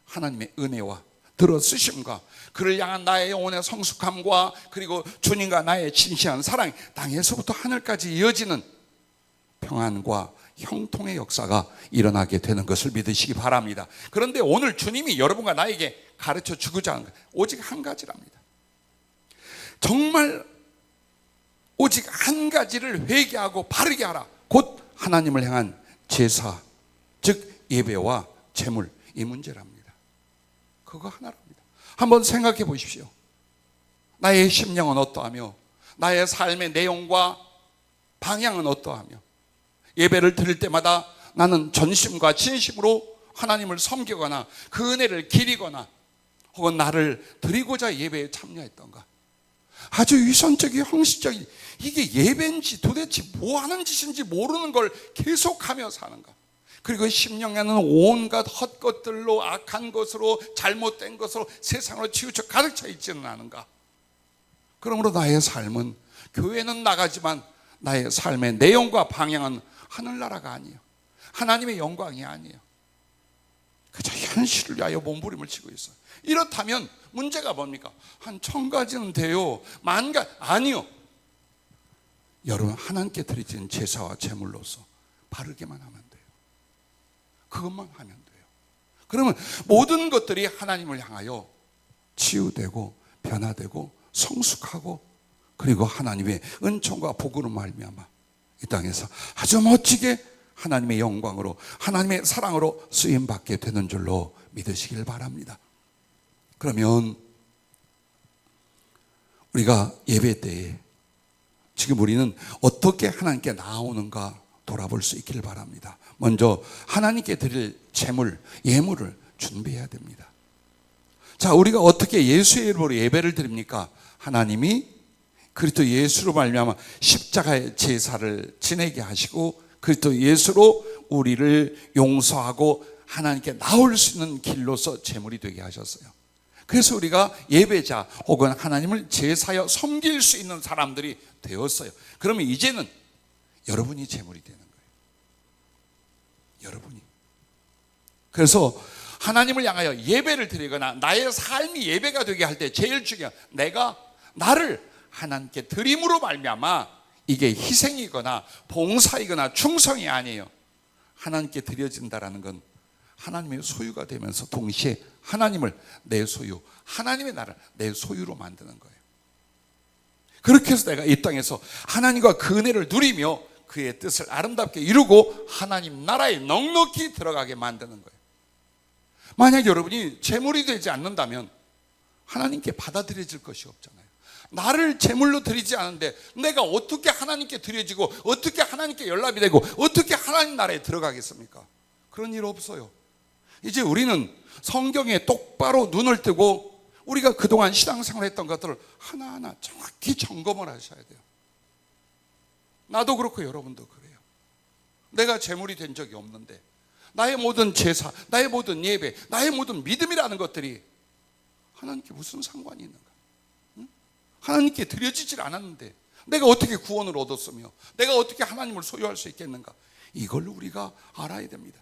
하나님의 은혜와 들어쓰심과 그를 향한 나의 영혼의 성숙함과 그리고 주님과 나의 진실한 사랑, 땅에서부터 하늘까지 이어지는 평안과 형통의 역사가 일어나게 되는 것을 믿으시기 바랍니다. 그런데 오늘 주님이 여러분과 나에게 가르쳐 주고자 하는 것 오직 한 가지랍니다. 정말 오직 한 가지를 회개하고 바르게 하라. 곧 하나님을 향한 제사, 즉 예배와 제물, 이 문제랍니다. 그거 하나랍니다. 한번 생각해 보십시오. 나의 심령은 어떠하며 나의 삶의 내용과 방향은 어떠하며 예배를 드릴 때마다 나는 전심과 진심으로 하나님을 섬기거나 그 은혜를 기리거나 혹은 나를 드리고자 예배에 참여했던가. 아주 위선적인 형식적인 이게 예배인지 도대체 뭐 하는 짓인지 모르는 걸 계속하며 사는가. 그리고 심령에는 온갖 헛것들로 악한 것으로 잘못된 것으로 세상으로 치우쳐 가득 차 있지는 않은가. 그러므로 나의 삶은 교회는 나가지만 나의 삶의 내용과 방향은 하늘나라가 아니에요. 하나님의 영광이 아니에요. 그저 현실을 위하여 몸부림을 치고 있어요. 이렇다면 문제가 뭡니까? 한 1000가지는 돼요. 10,000가지 아니요. 여러분 하나님께 드리는 제사와 제물로서 바르게만 하면 돼요. 그것만 하면 돼요. 그러면 모든 것들이 하나님을 향하여 치유되고 변화되고 성숙하고 그리고 하나님의 은총과 복으로 말미암아 이 땅에서 아주 멋지게 하나님의 영광으로 하나님의 사랑으로 쓰임받게 되는 줄로 믿으시길 바랍니다. 그러면 우리가 예배 때에 지금 우리는 어떻게 하나님께 나오는가 돌아볼 수 있기를 바랍니다. 먼저 하나님께 드릴 제물, 예물을 준비해야 됩니다. 자, 우리가 어떻게 예수의 이름으로 예배를 드립니까? 하나님이 그리스도 예수로 말미암아 십자가의 제사를 지내게 하시고 그리스도 예수로 우리를 용서하고 하나님께 나올 수 있는 길로서 제물이 되게 하셨어요. 그래서 우리가 예배자 혹은 하나님을 제사여 섬길 수 있는 사람들이 되었어요. 그러면 이제는 여러분이 제물이 되는 거예요. 여러분이. 그래서 하나님을 향하여 예배를 드리거나 나의 삶이 예배가 되게 할 때 제일 중요한 내가 나를 하나님께 드림으로 말미암아 이게 희생이거나 봉사이거나 충성이 아니에요. 하나님께 드려진다라는 건 하나님의 소유가 되면서 동시에 하나님을 내 소유, 하나님의 나를 내 소유로 만드는 거예요. 그렇게 해서 내가 이 땅에서 하나님과 그 은혜를 누리며 그의 뜻을 아름답게 이루고 하나님 나라에 넉넉히 들어가게 만드는 거예요. 만약 여러분이 제물이 되지 않는다면 하나님께 받아들여질 것이 없잖아요. 나를 제물로 드리지 않은데 내가 어떻게 하나님께 드려지고 어떻게 하나님께 연락이 되고 어떻게 하나님 나라에 들어가겠습니까? 그런 일 없어요. 이제 우리는 성경에 똑바로 눈을 뜨고 우리가 그동안 신앙생활 했던 것들을 하나하나 정확히 점검을 하셔야 돼요. 나도 그렇고 여러분도 그래요. 내가 제물이 된 적이 없는데 나의 모든 제사, 나의 모든 예배, 나의 모든 믿음이라는 것들이 하나님께 무슨 상관이 있는가? 응? 하나님께 드려지질 않았는데 내가 어떻게 구원을 얻었으며 내가 어떻게 하나님을 소유할 수 있겠는가? 이걸 우리가 알아야 됩니다.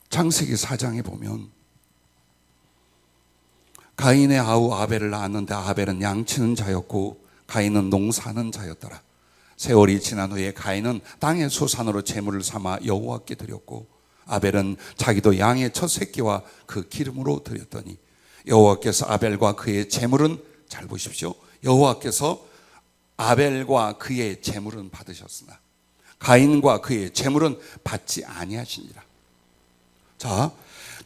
창세기 4장에 보면 가인의 아우 아벨을 낳았는데 아벨은 양치는 자였고 가인은 농사하는 자였더라. 세월이 지난 후에 가인은 땅의 소산으로 제물을 삼아 여호와께 드렸고 아벨은 자기도 양의 첫 새끼와 그 기름으로 드렸더니 여호와께서 아벨과 그의 제물은, 잘 보십시오, 여호와께서 아벨과 그의 제물은 받으셨으나 가인과 그의 제물은 받지 아니하시니라. 자,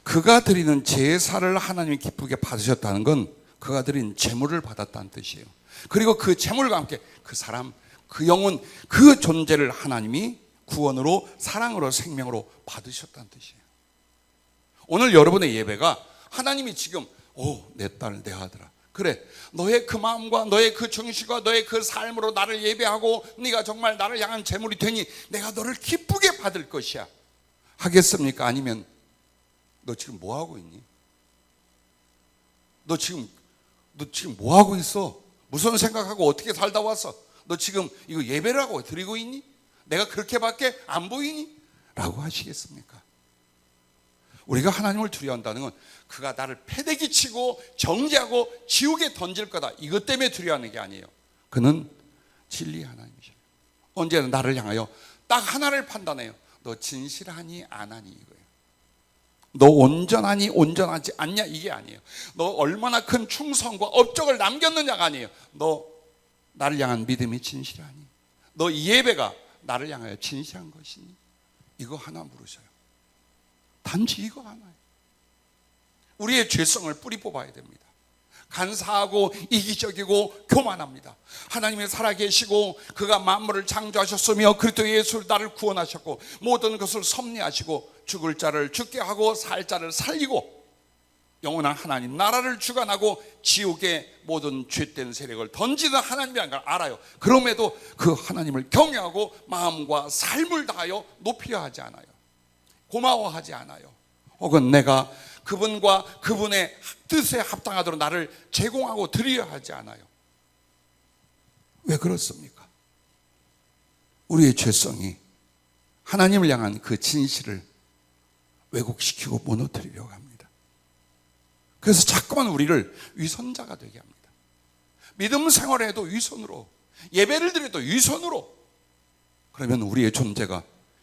그가 드리는 제사를 하나님이 기쁘게 받으셨다는 건 그가 드린 제물을 받았다는 뜻이에요. 그리고 그 제물과 함께 그 사람, 그 영혼, 그 존재를 하나님이 구원으로, 사랑으로, 생명으로 받으셨다는 뜻이에요. 오늘 여러분의 예배가 하나님이 지금 내 딸, 내 아들아, 그래, 너의 그 마음과 너의 그 정신과 너의 그 삶으로 나를 예배하고 네가 정말 나를 향한 제물이 되니 내가 너를 기쁘게 받을 것이야 하겠습니까? 아니면 너 지금 뭐 하고 있니? 너 지금 뭐 하고 있어? 무슨 생각하고 어떻게 살다 왔어? 너 지금 이거 예배를 하고 드리고 있니? 내가 그렇게밖에 안 보이니? 라고 하시겠습니까? 우리가 하나님을 두려워한다는 건 그가 나를 패대기 치고 정죄하고 지옥에 던질 거다, 이것 때문에 두려워하는 게 아니에요. 그는 진리 하나님이셔요. 언제나 나를 향하여 딱 하나를 판단해요. 너 진실하니 안 하니 이거예요. 너 온전하니 온전하지 않냐 이게 아니에요. 너 얼마나 큰 충성과 업적을 남겼느냐가 아니에요. 너 나를 향한 믿음이 진실하니, 너 이 예배가 나를 향하여 진실한 것이니, 이거 하나 물으셔요. 단지 이거 하나예요. 우리의 죄성을 뿌리 뽑아야 됩니다. 간사하고 이기적이고 교만합니다. 하나님이 살아계시고 그가 만물을 창조하셨으며 그리스도 예수를 나를 구원하셨고 모든 것을 섭리하시고 죽을 자를 죽게 하고 살 자를 살리고 영원한 하나님 나라를 주관하고 지옥의 모든 죄된 세력을 던지는 하나님이라는 걸 알아요. 그럼에도 그 하나님을 경외하고 마음과 삶을 다하여 높이려 하지 않아요. 고마워하지 않아요. 혹은 내가 그분과 그분의 뜻에 합당하도록 나를 제공하고 드리려 하지 않아요. 왜 그렇습니까? 우리의 죄성이 하나님을 향한 그 진실을 왜곡시키고 무너뜨리려고 합니다. 그래서 자꾸만 우리를 위선자가 되게 합니다. 믿음 생활에도 위선으로, 예배를 드려도 위선으로. 그러면 우리의 존재가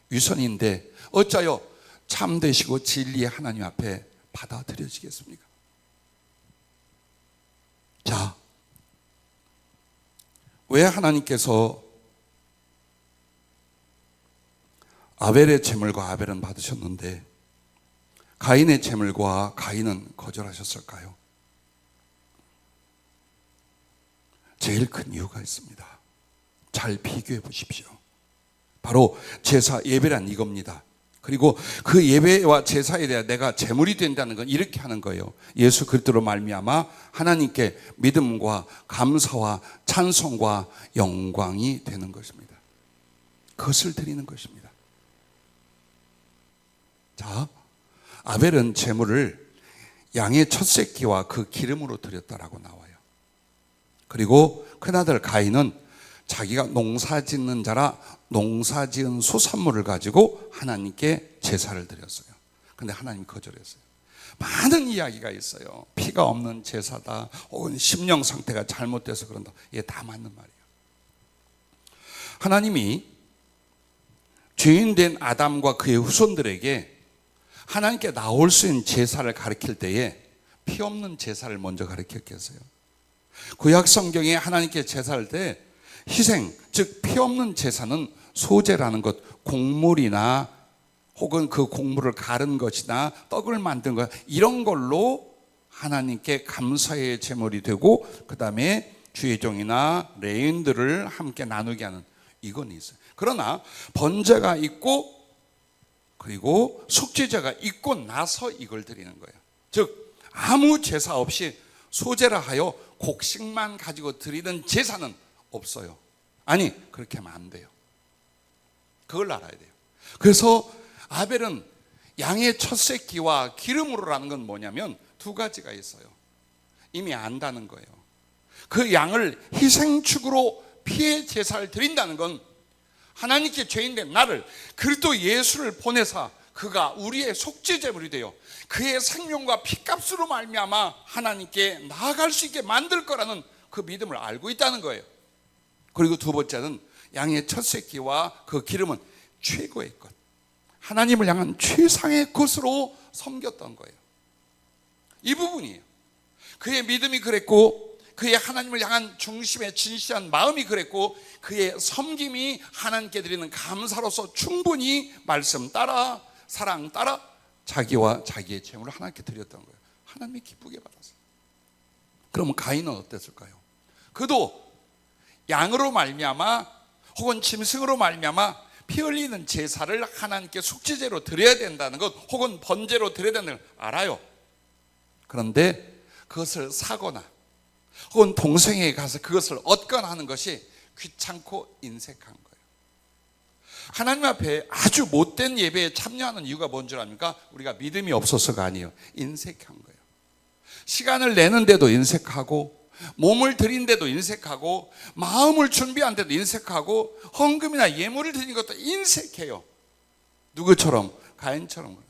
위선인데 어찌하여 참되시고 진리의 하나님 앞에 받아들여지겠습니까? 자, 왜 하나님께서 아벨의 제물과 아벨은 받으셨는데 가인의 제물과 가인은 거절하셨을까요? 제일 큰 이유가 있습니다. 잘 비교해 보십시오. 바로 제사, 예배란 이겁니다. 그리고 그 예배와 제사에 대해 내가 제물이 된다는 건 이렇게 하는 거예요. 예수 그리스도로 말미암아 하나님께 믿음과 감사와 찬송과 영광이 되는 것입니다. 그것을 드리는 것입니다. 자, 아벨은 제물을 양의 첫 새끼와 그 기름으로 드렸다라고 나와요. 그리고 큰아들 가인은 자기가 농사짓는 자라 농사지은 소산물을 가지고 하나님께 제사를 드렸어요. 그런데 하나님이 거절했어요. 많은 이야기가 있어요. 피가 없는 제사다, 혹은 심령 상태가 잘못돼서 그런다. 이게 다 맞는 말이에요. 하나님이 죄인된 아담과 그의 후손들에게 하나님께 나올 수 있는 제사를 가르칠 때에 피 없는 제사를 먼저 가르쳤겠어요? 구약 성경에 하나님께 제사할 때 희생, 즉 피 없는 제사는 소제라는 것, 곡물이나 혹은 그 곡물을 가른 것이나 떡을 만든 것, 이런 걸로 하나님께 감사의 제물이 되고 그 다음에 주의 종이나 레인들을 함께 나누게 하는, 이건 있어요. 그러나 번제가 있고 그리고 속죄제가 있고 나서 이걸 드리는 거예요. 즉 아무 제사 없이 소제라 하여 곡식만 가지고 드리는 제사는 없어요. 아니, 그렇게 하면 안 돼요. 그걸 알아야 돼요. 그래서 아벨은 양의 첫 새끼와 기름으로라는 건 뭐냐면 두 가지가 있어요. 이미 안다는 거예요. 그 양을 희생축으로 피해 제사를 드린다는 건 하나님께 죄인된 나를 그리스도 예수를 보내사 그가 우리의 속죄제물이 되어 그의 생명과 피값으로 말미암아 하나님께 나아갈 수 있게 만들 거라는 그 믿음을 알고 있다는 거예요. 그리고 두 번째는 양의 첫 새끼와 그 기름은 최고의 것, 하나님을 향한 최상의 것으로 섬겼던 거예요. 이 부분이에요. 그의 믿음이 그랬고, 그의 하나님을 향한 중심의 진실한 마음이 그랬고, 그의 섬김이 하나님께 드리는 감사로서 충분히 말씀 따라 사랑 따라 자기와 자기의 재물을 하나님께 드렸던 거예요. 하나님이 기쁘게 받았어요. 그러면 가인은 어땠을까요? 그도 양으로 말미암아 혹은 짐승으로 말미암아 피 흘리는 제사를 하나님께 속죄제로 드려야 된다는 것, 혹은 번제로 드려야 된다는 걸 알아요. 그런데 그것을 사거나 혹은 동생에게 가서 그것을 얻거나 하는 것이 귀찮고 인색한 거예요. 하나님 앞에 아주 못된 예배에 참여하는 이유가 뭔 줄 압니까? 우리가 믿음이 없어서가 아니에요. 인색한 거예요. 시간을 내는데도 인색하고, 몸을 드린데도 인색하고, 마음을 준비한데도 인색하고, 헌금이나 예물을 드리는 것도 인색해요. 누구처럼? 가인처럼.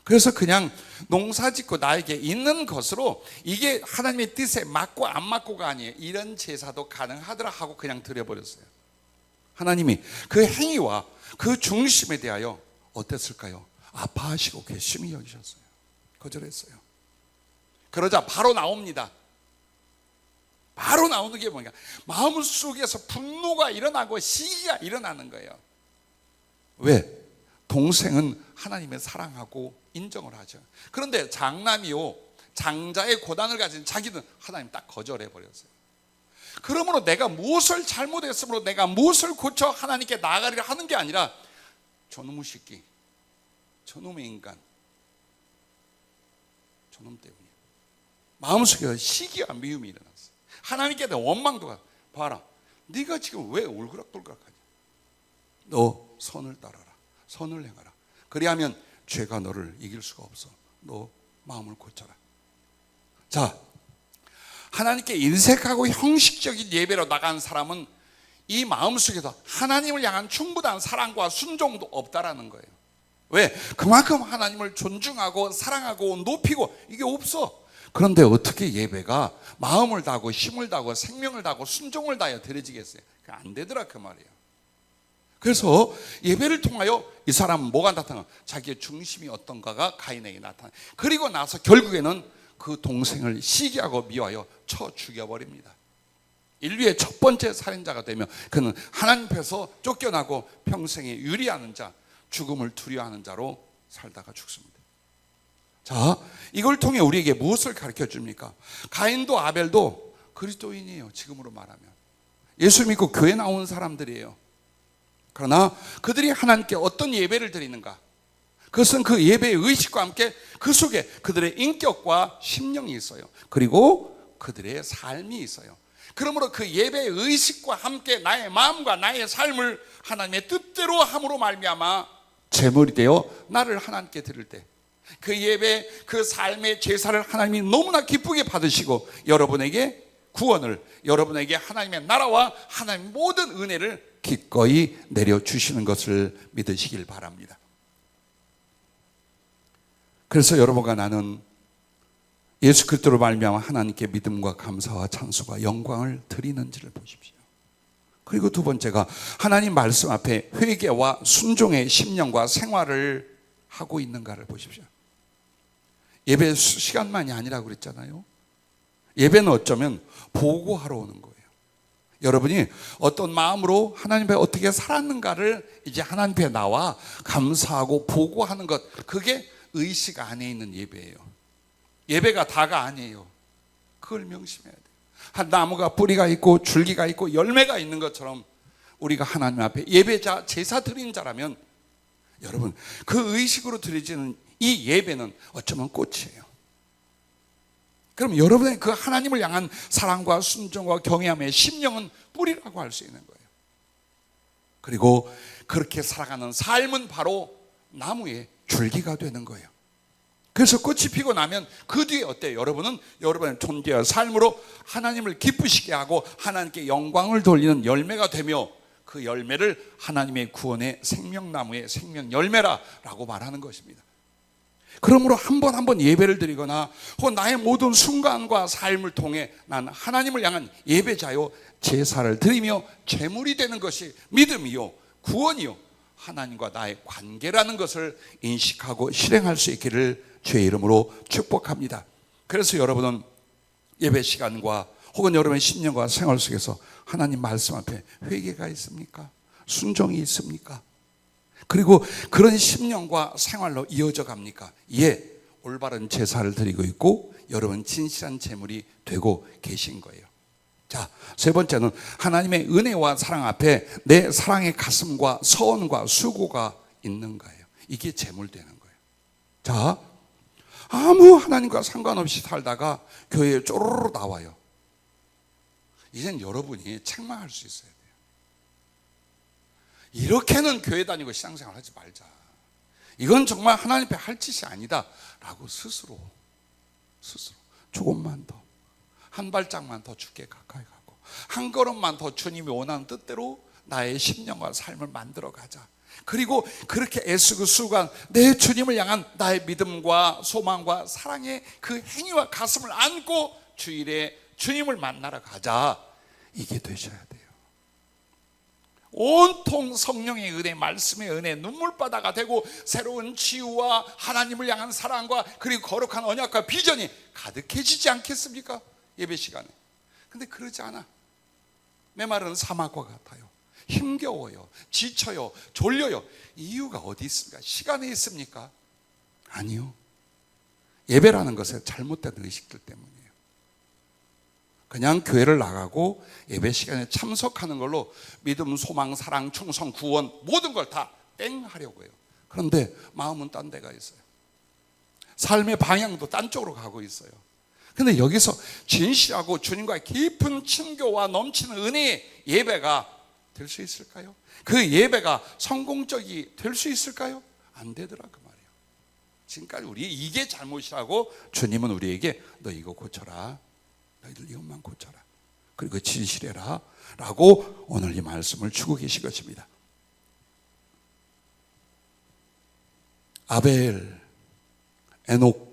그래서 그냥 농사짓고 나에게 있는 것으로 이게 하나님의 뜻에 맞고 안 맞고가 아니에요. 이런 제사도 가능하더라 하고 그냥 드려버렸어요. 하나님이 그 행위와 그 중심에 대하여 어땠을까요? 아파하시고 괘씸히 여기셨어요. 거절했어요. 그러자 바로 나옵니다. 바로 나오는 게 뭐냐? 마음속에서 분노가 일어나고 시기가 일어나는 거예요. 왜? 동생은 하나님의 사랑하고 인정을 하죠. 그런데 장남이요, 장자의 고단을 가진 자기는 하나님 딱 거절해 버렸어요. 그러므로 내가 무엇을 잘못했으므로 내가 무엇을 고쳐 하나님께 나아가리라 하는 게 아니라, 저놈의 새끼, 저놈의 인간, 저놈 때문이야. 마음속에 시기와 미움이 일어났어요. 하나님께 대한 원망도 가. 봐라, 네가 지금 왜 울그락불그락하냐? 너 선을 따라라, 선을 행하라. 그리하면 죄가 너를 이길 수가 없어. 너 마음을 고쳐라. 자, 하나님께 인색하고 형식적인 예배로 나간 사람은 이 마음속에서 하나님을 향한 충분한 사랑과 순종도 없다라는 거예요. 왜? 그만큼 하나님을 존중하고 사랑하고 높이고 이게 없어. 그런데 어떻게 예배가 마음을 다하고 힘을 다하고 생명을 다하고 순종을 다하여 드려지겠어요? 안 되더라 그 말이에요. 그래서 예배를 통하여 이 사람은 뭐가 나타나? 자기의 중심이 어떤가가 가인에게 나타나. 그리고 나서 결국에는 그 동생을 시기하고 미워하여 쳐 죽여버립니다. 인류의 첫 번째 살인자가 되며 그는 하나님 앞에서 쫓겨나고 평생에 유리하는 자, 죽음을 두려워하는 자로 살다가 죽습니다. 자, 이걸 통해 우리에게 무엇을 가르쳐 줍니까? 가인도 아벨도 그리스도인이에요. 지금으로 말하면 예수 믿고 교회 나온 사람들이에요. 그러나 그들이 하나님께 어떤 예배를 드리는가? 그것은 그 예배의 의식과 함께 그 속에 그들의 인격과 심령이 있어요. 그리고 그들의 삶이 있어요. 그러므로 그 예배의 의식과 함께 나의 마음과 나의 삶을 하나님의 뜻대로 함으로 말미암아 제물이 되어 나를 하나님께 드릴 때, 그 예배, 그 삶의 제사를 하나님이 너무나 기쁘게 받으시고 여러분에게 구원을, 여러분에게 하나님의 나라와 하나님의 모든 은혜를 기꺼이 내려주시는 것을 믿으시길 바랍니다. 그래서 여러분과 나는 예수 그리스도로 말미암아 하나님께 믿음과 감사와 찬송과 영광을 드리는지를 보십시오. 그리고 두 번째가 하나님 말씀 앞에 회개와 순종의 심령과 생활을 하고 있는가를 보십시오. 예배 시간만이 아니라고 그랬잖아요. 예배는 어쩌면 보고하러 오는 거예요. 여러분이 어떤 마음으로 하나님 앞에 어떻게 살았는가를 이제 하나님 앞에 나와 감사하고 보고하는 것, 그게 의식 안에 있는 예배예요. 예배가 다가 아니에요. 그걸 명심해야 돼요. 한 나무가 뿌리가 있고 줄기가 있고 열매가 있는 것처럼 우리가 하나님 앞에 예배자, 제사 드린 자라면 여러분 그 의식으로 드려지는 이 예배는 어쩌면 꽃이에요. 그럼 여러분의 그 하나님을 향한 사랑과 순종과 경외함의 심령은 뿌리라고 할 수 있는 거예요. 그리고 그렇게 살아가는 삶은 바로 나무의 줄기가 되는 거예요. 그래서 꽃이 피고 나면 그 뒤에 어때요? 여러분은 여러분의 존재와 삶으로 하나님을 기쁘시게 하고 하나님께 영광을 돌리는 열매가 되며, 그 열매를 하나님의 구원의 생명나무의 생명 열매라고 말하는 것입니다. 그러므로 한 번 한 번 예배를 드리거나 혹은 나의 모든 순간과 삶을 통해 난 하나님을 향한 예배자요 제사를 드리며 제물이 되는 것이 믿음이요 구원이요 하나님과 나의 관계라는 것을 인식하고 실행할 수 있기를 주의 이름으로 축복합니다. 그래서 여러분은 예배 시간과 혹은 여러분의 신령과 생활 속에서 하나님 말씀 앞에 회개가 있습니까? 순종이 있습니까? 그리고 그런 심령과 생활로 이어져 갑니까? 예, 올바른 제사를 드리고 있고 여러분 진실한 제물이 되고 계신 거예요. 자, 세 번째는 하나님의 은혜와 사랑 앞에 내 사랑의 가슴과 서원과 수고가 있는가요? 이게 제물 되는 거예요. 자, 아무 하나님과 상관없이 살다가 교회에 쪼르르 나와요. 이젠 여러분이 책망할 수 있어야 돼요. 이렇게는 교회 다니고 신앙생활 하지 말자. 이건 정말 하나님 앞에 할 짓이 아니다 라고 스스로 조금만 더, 한 발짝만 더 주께 가까이 가고 한 걸음만 더 주님이 원하는 뜻대로 나의 심령과 삶을 만들어 가자. 그리고 그렇게 애쓰고 수고한 내 주님을 향한 나의 믿음과 소망과 사랑의 그 행위와 가슴을 안고 주일에 주님을 만나러 가자. 이게 되셔야 돼요. 온통 성령의 은혜, 말씀의 은혜, 눈물바다가 되고 새로운 치유와 하나님을 향한 사랑과 그리고 거룩한 언약과 비전이 가득해지지 않겠습니까? 예배 시간에. 근데 그러지 않아. 메마른 사막과 같아요. 힘겨워요. 지쳐요. 졸려요. 이유가 어디 있습니까? 시간에 있습니까? 아니요. 예배라는 것은 잘못된 의식들 때문이에요. 그냥 교회를 나가고 예배 시간에 참석하는 걸로 믿음, 소망, 사랑, 충성, 구원 모든 걸 다 땡 하려고 해요. 그런데 마음은 딴 데가 있어요. 삶의 방향도 딴 쪽으로 가고 있어요. 근데 여기서 진실하고 주님과의 깊은 친교와 넘치는 은혜의 예배가 될 수 있을까요? 그 예배가 성공적이 될 수 있을까요? 안 되더라 그 말이에요. 지금까지 우리 이게 잘못이라고 주님은 우리에게 너 이거 고쳐라, 너희들 이것만 고쳐라, 그리고 진실해라 라고 오늘 이 말씀을 주고 계신 것입니다. 아벨, 에녹,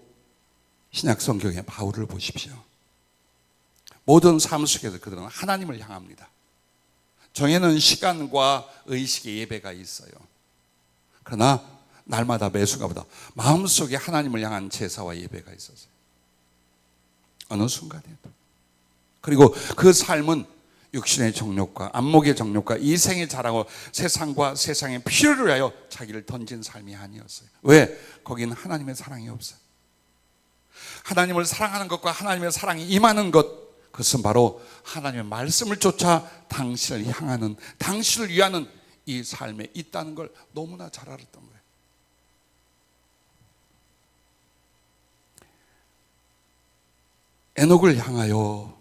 신약 성경의 바울을 보십시오. 모든 삶 속에서 그들은 하나님을 향합니다. 정해놓은 시간과 의식의 예배가 있어요. 그러나 날마다 매순간마다 마음속에 하나님을 향한 제사와 예배가 있었어요. 어느 순간에도. 그리고 그 삶은 육신의 정욕과 안목의 정욕과 이생의 자랑으로 세상과 세상의 필요를 위하여 자기를 던진 삶이 아니었어요. 왜? 거기는 하나님의 사랑이 없어요. 하나님을 사랑하는 것과 하나님의 사랑이 임하는 것, 그것은 바로 하나님의 말씀을 쫓아 당신을 향하는, 당신을 위하는 이 삶에 있다는 걸 너무나 잘 알았던 거예요. 에녹을 향하여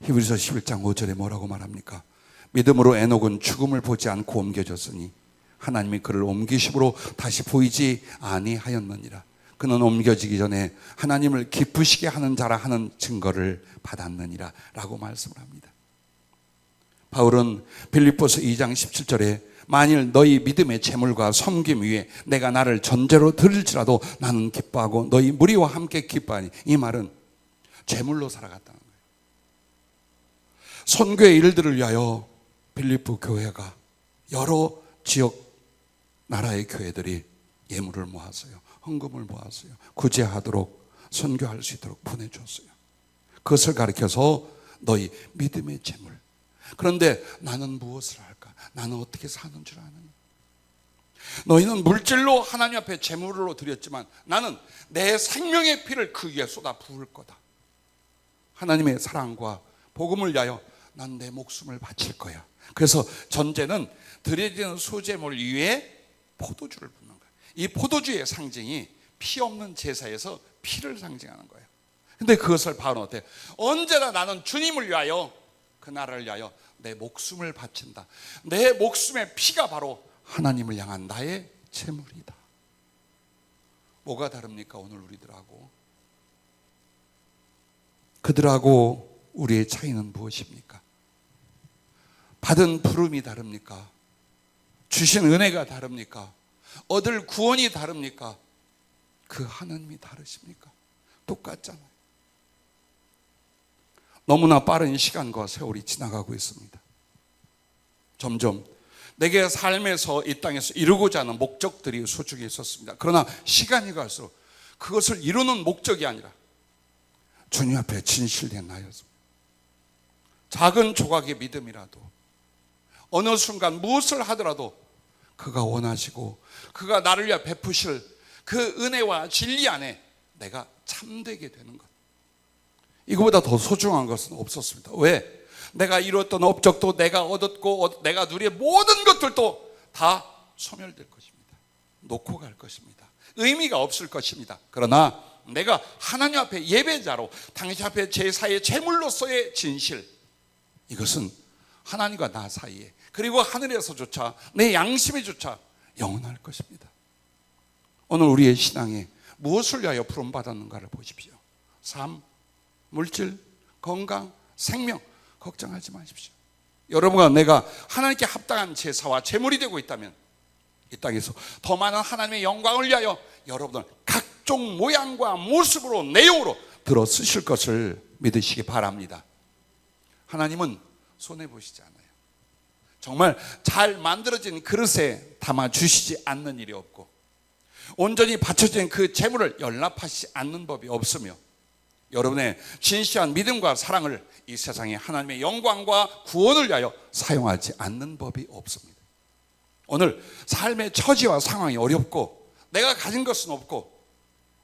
히브리서 11장 5절에 뭐라고 말합니까? 믿음으로 에녹은 죽음을 보지 않고 옮겨졌으니 하나님이 그를 옮기심으로 다시 보이지 아니하였느니라. 그는 옮겨지기 전에 하나님을 기쁘시게 하는 자라 하는 증거를 받았느니라 라고 말씀을 합니다. 바울은 빌립보서 2장 17절에 만일 너희 믿음의 재물과 섬김 위에 내가 나를 전제로 드릴지라도 나는 기뻐하고 너희 무리와 함께 기뻐하니, 이 말은 재물로 살아갔다는 거예요. 선교의 일들을 위하여 빌립보 교회가 여러 지역 나라의 교회들이 예물을 모았어요. 헌금을 모았어요. 구제하도록, 선교할 수 있도록 보내줬어요. 그것을 가리켜서 너희 믿음의 재물. 그런데 나는 무엇을 할까? 나는 어떻게 사는 줄 아느냐? 너희는 물질로 하나님 앞에 재물로 드렸지만 나는 내 생명의 피를 그 위에 쏟아 부을 거다. 하나님의 사랑과 복음을 위하여 난 내 목숨을 바칠 거야. 그래서 전제는 드려지는 수제물 위에 포도주를 붓는 거예요. 이 포도주의 상징이 피 없는 제사에서 피를 상징하는 거예요. 근데 그것을 바로 어때? 언제나 나는 주님을 위하여, 그 나라를 위하여 내 목숨을 바친다. 내 목숨의 피가 바로 하나님을 향한 나의 제물이다. 뭐가 다릅니까? 오늘 우리들하고. 그들하고 우리의 차이는 무엇입니까? 받은 부름이 다릅니까? 주신 은혜가 다릅니까? 얻을 구원이 다릅니까? 그 하나님이 다르십니까? 똑같잖아요. 너무나 빠른 시간과 세월이 지나가고 있습니다. 점점 내게 삶에서 이 땅에서 이루고자 하는 목적들이 소중히 있었습니다. 그러나 시간이 갈수록 그것을 이루는 목적이 아니라 주님 앞에 진실된 나였습니다. 작은 조각의 믿음이라도 어느 순간 무엇을 하더라도 그가 원하시고 그가 나를 위해 베푸실 그 은혜와 진리 안에 내가 참되게 되는 것, 이거보다 더 소중한 것은 없었습니다. 왜? 내가 이루었던 업적도 내가 얻었고 내가 누릴 모든 것들도 다 소멸될 것입니다. 놓고 갈 것입니다. 의미가 없을 것입니다. 그러나 내가 하나님 앞에 예배자로 당신 앞에 제사의 제물로서의 진실, 이것은 하나님과 나 사이에, 그리고 하늘에서조차 내 양심에조차 영원할 것입니다. 오늘 우리의 신앙에 무엇을 위하여 부름받았는가를 보십시오. 삶, 물질, 건강, 생명 걱정하지 마십시오. 여러분과 내가 하나님께 합당한 제사와 제물이 되고 있다면 이 땅에서 더 많은 하나님의 영광을 위하여 여러분은 각종 모양과 모습으로 내용으로 들어 쓰실 것을 믿으시기 바랍니다. 하나님은 손해보시지 않아요. 정말 잘 만들어진 그릇에 담아 주시지 않는 일이 없고 온전히 바쳐진 그 제물을 연락하시지 않는 법이 없으며 여러분의 진실한 믿음과 사랑을 이 세상에 하나님의 영광과 구원을 위하여 사용하지 않는 법이 없습니다. 오늘 삶의 처지와 상황이 어렵고 내가 가진 것은 없고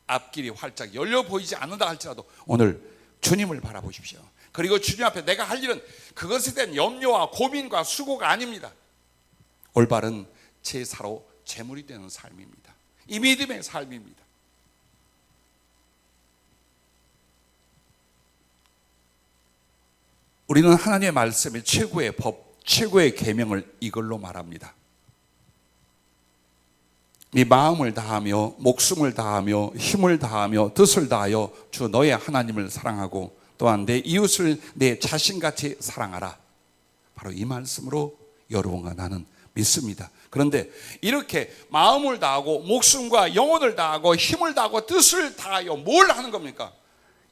앞길이 활짝 열려 보이지 않는다 할지라도 오늘 주님을 바라보십시오. 그리고 주님 앞에 내가 할 일은 그것에 대한 염려와 고민과 수고가 아닙니다. 올바른 제사로 제물이 되는 삶입니다. 이 믿음의 삶입니다. 우리는 하나님의 말씀의 최고의 법, 최고의 계명을 이걸로 말합니다. 네 마음을 다하며 목숨을 다하며 힘을 다하며 뜻을 다하여 주 너의 하나님을 사랑하고 또한 내 이웃을 내 자신같이 사랑하라. 바로 이 말씀으로 여러분과 나는 믿습니다. 그런데 이렇게 마음을 다하고 목숨과 영혼을 다하고 힘을 다하고 뜻을 다하여 뭘 하는 겁니까?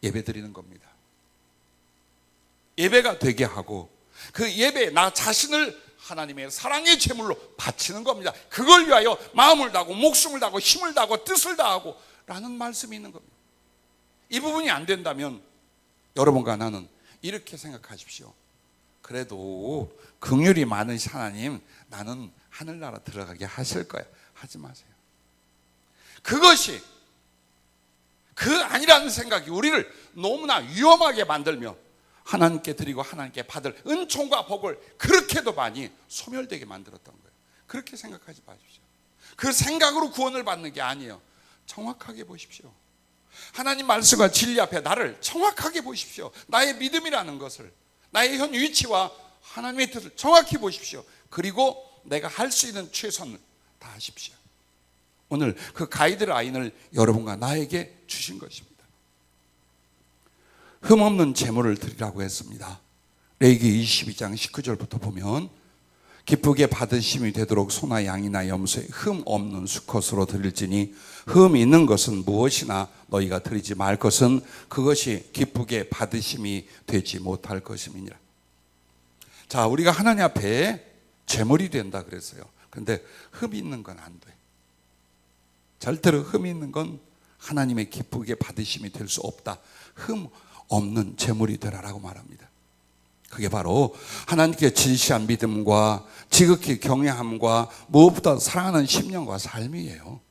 예배 드리는 겁니다. 예배가 되게 하고 그 예배에 나 자신을 하나님의 사랑의 제물로 바치는 겁니다. 그걸 위하여 마음을 다하고 목숨을 다하고 힘을 다하고 뜻을 다하고 라는 말씀이 있는 겁니다. 이 부분이 안 된다면 여러분과 나는 이렇게 생각하십시오. 그래도 긍휼이 많으신 하나님, 나는 하늘나라 들어가게 하실 거야. 하지 마세요. 그것이 그 아니라는 생각이 우리를 너무나 위험하게 만들며 하나님께 드리고 하나님께 받을 은총과 복을 그렇게도 많이 소멸되게 만들었던 거예요. 그렇게 생각하지 마십시오. 그 생각으로 구원을 받는 게 아니에요. 정확하게 보십시오. 하나님 말씀과 진리 앞에 나를 정확하게 보십시오. 나의 믿음이라는 것을, 나의 현 위치와 하나님의 뜻을 정확히 보십시오. 그리고 내가 할 수 있는 최선을 다하십시오. 오늘 그 가이드라인을 여러분과 나에게 주신 것입니다. 흠없는 제물을 드리라고 했습니다. 레위기 22장 19절부터 보면 기쁘게 받으심이 되도록 소나 양이나 염소에 흠 없는 수컷으로 드릴지니 흠 있는 것은 무엇이나 너희가 드리지 말 것은 그것이 기쁘게 받으심이 되지 못할 것임이니라. 자, 우리가 하나님 앞에 제물이 된다 그랬어요. 그런데 흠 있는 건 안 돼. 절대로 흠 있는 건 하나님의 기쁘게 받으심이 될 수 없다. 흠 없는 제물이 되라라고 말합니다. 그게 바로 하나님께 진실한 믿음과 지극히 경외함과 무엇보다 사랑하는 심령과 삶이에요.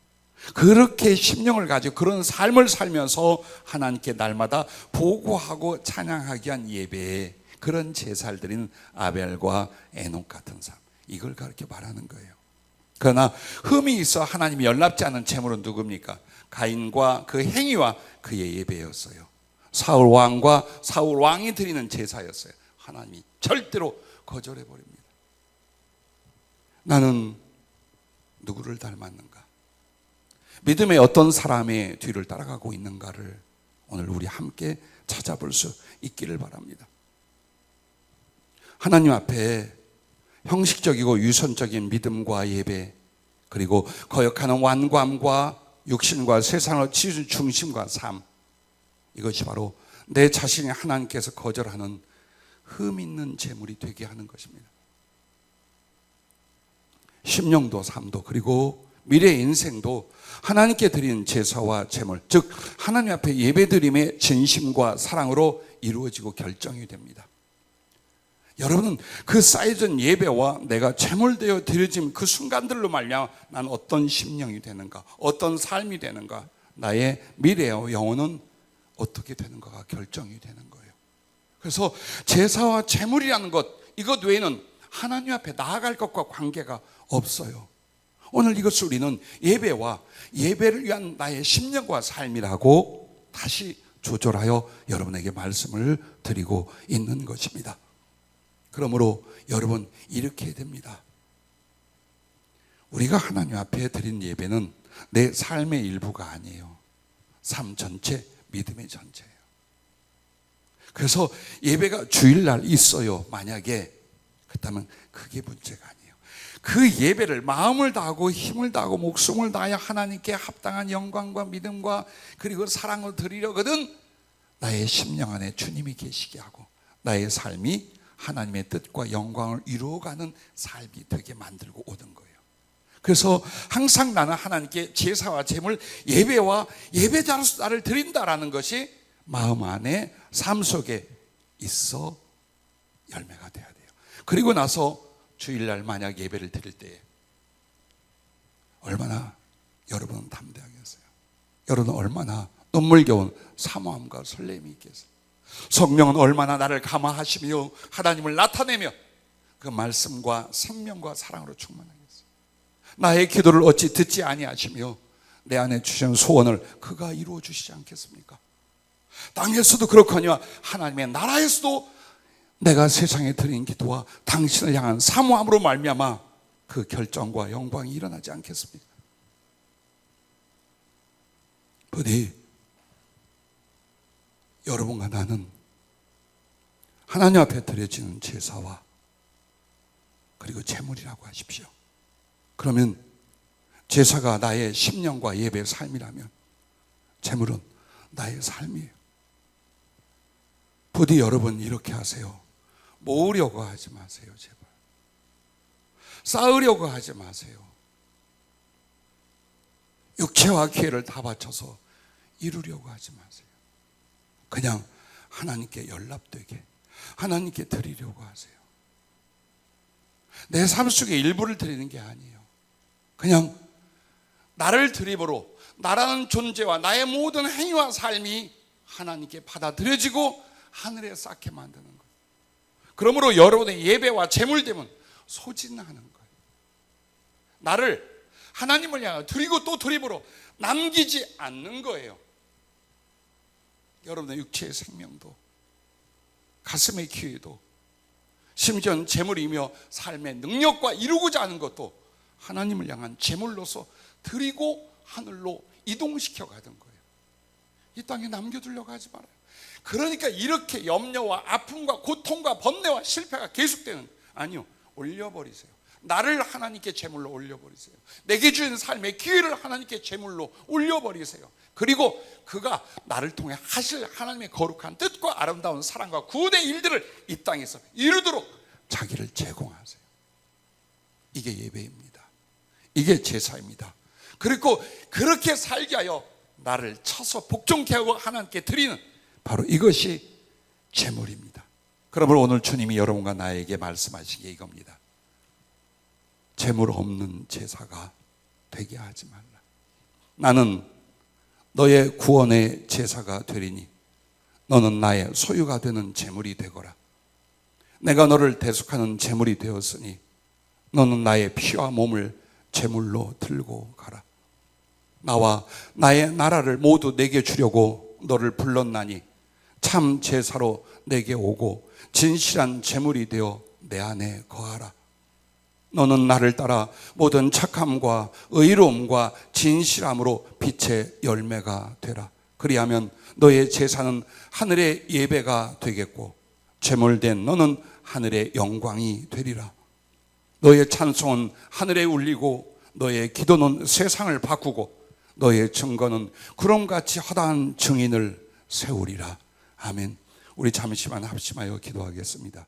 그렇게 심령을 가지고 그런 삶을 살면서 하나님께 날마다 보고하고 찬양하기 위한 예배에 그런 제사를 드리는 아벨과 에녹 같은 삶, 이걸 그렇게 말하는 거예요. 그러나 흠이 있어 하나님이 연락지 않은 제물은 누굽니까? 가인과 그 행위와 그의 예배였어요. 사울 왕과 사울 왕이 드리는 제사였어요. 하나님이 절대로 거절해 버립니다. 나는 누구를 닮았는가? 믿음의 어떤 사람의 뒤를 따라가고 있는가를 오늘 우리 함께 찾아볼 수 있기를 바랍니다. 하나님 앞에 형식적이고 유선적인 믿음과 예배, 그리고 거역하는 완고함과 육신과 세상을 치우친 중심과 삶, 이것이 바로 내 자신이 하나님께서 거절하는 흠 있는 재물이 되게 하는 것입니다. 심령도 삶도 그리고 미래의 인생도 하나님께 드리는 제사와 제물, 즉 하나님 앞에 예배드림의 진심과 사랑으로 이루어지고 결정이 됩니다. 여러분은 그 쌓여진 예배와 내가 제물되어 드려진 그 순간들로 말미암아 난 어떤 심령이 되는가, 어떤 삶이 되는가, 나의 미래와 영혼은 어떻게 되는가가 결정이 되는 거예요. 그래서 제사와 제물이라는 것, 이것 외에는 하나님 앞에 나아갈 것과 관계가 없어요. 오늘 이것을 우리는 예배와 예배를 위한 나의 심령과 삶이라고 다시 조절하여 여러분에게 말씀을 드리고 있는 것입니다. 그러므로 여러분 이렇게 해야 됩니다. 우리가 하나님 앞에 드린 예배는 내 삶의 일부가 아니에요. 삶 전체, 믿음의 전체예요. 그래서 예배가 주일날 있어요. 만약에 그렇다면 그게 문제가 아니에요. 그 예배를 마음을 다하고 힘을 다하고 목숨을 다하여 하나님께 합당한 영광과 믿음과 그리고 사랑을 드리려거든 나의 심령 안에 주님이 계시게 하고 나의 삶이 하나님의 뜻과 영광을 이루어가는 삶이 되게 만들고 오는 거예요. 그래서 항상 나는 하나님께 제사와 제물, 예배와 예배자로서 나를 드린다라는 것이 마음 안에 삶 속에 있어 열매가 돼야 돼요. 그리고 나서 주일날 만약 예배를 드릴 때에 얼마나 여러분은 담대하겠어요? 여러분은 얼마나 눈물겨운 사모함과 설렘이 있겠어요? 성령은 얼마나 나를 감화하시며 하나님을 나타내며 그 말씀과 생명과 사랑으로 충만하겠어요? 나의 기도를 어찌 듣지 아니하시며 내 안에 주신 소원을 그가 이루어 주시지 않겠습니까? 땅에서도 그렇거니와 하나님의 나라에서도 내가 세상에 드린 기도와 당신을 향한 사모함으로 말미암아 그 결정과 영광이 일어나지 않겠습니까? 부디 여러분과 나는 하나님 앞에 드려지는 제사와 그리고 제물이라고 하십시오. 그러면 제사가 나의 심령과 예배의 삶이라면 제물은 나의 삶이에요. 부디 여러분 이렇게 하세요. 모으려고 하지 마세요. 제발 쌓으려고 하지 마세요. 육체와 기회를 다 바쳐서 이루려고 하지 마세요. 그냥 하나님께 연락되게 하나님께 드리려고 하세요. 내 삶 속에 일부를 드리는 게 아니에요. 그냥 나를 드림으로 나라는 존재와 나의 모든 행위와 삶이 하나님께 받아들여지고 하늘에 쌓게 만드는 거예요. 그러므로 여러분의 예배와 제물됨은 소진하는 거예요. 나를 하나님을 향해 드리고 또 드림으로 남기지 않는 거예요. 여러분의 육체의 생명도 가슴의 기회도 심지어는 제물이며 삶의 능력과 이루고자 하는 것도 하나님을 향한 제물로서 드리고 하늘로 이동시켜 가던 거예요. 이 땅에 남겨두려고 하지 말아요. 그러니까 이렇게 염려와 아픔과 고통과 번뇌와 실패가 계속되는, 아니요, 올려버리세요. 나를 하나님께 제물로 올려버리세요. 내게 주는 삶의 기회를 하나님께 제물로 올려버리세요. 그리고 그가 나를 통해 하실 하나님의 거룩한 뜻과 아름다운 사랑과 구원의 일들을 이 땅에서 이루도록 자기를 제공하세요. 이게 예배입니다. 이게 제사입니다. 그리고 그렇게 살게 하여 나를 쳐서 복종케 하고 하나님께 드리는 바로 이것이 제물입니다. 그러므로 오늘 주님이 여러분과 나에게 말씀하신 게 이겁니다. 제물 없는 제사가 되게 하지 말라. 나는 너의 구원의 제사가 되리니 너는 나의 소유가 되는 제물이 되거라. 내가 너를 대속하는 제물이 되었으니 너는 나의 피와 몸을 제물로 들고 가라. 나와 나의 나라를 모두 내게 주려고 너를 불렀나니 참 제사로 내게 오고 진실한 제물이 되어 내 안에 거하라. 너는 나를 따라 모든 착함과 의로움과 진실함으로 빛의 열매가 되라. 그리하면 너의 제사는 하늘의 예배가 되겠고 제물된 너는 하늘의 영광이 되리라. 너의 찬송은 하늘에 울리고 너의 기도는 세상을 바꾸고 너의 증거는 구름같이 허다한 증인을 세우리라. 아멘. 우리 잠시만 합심하여 기도하겠습니다.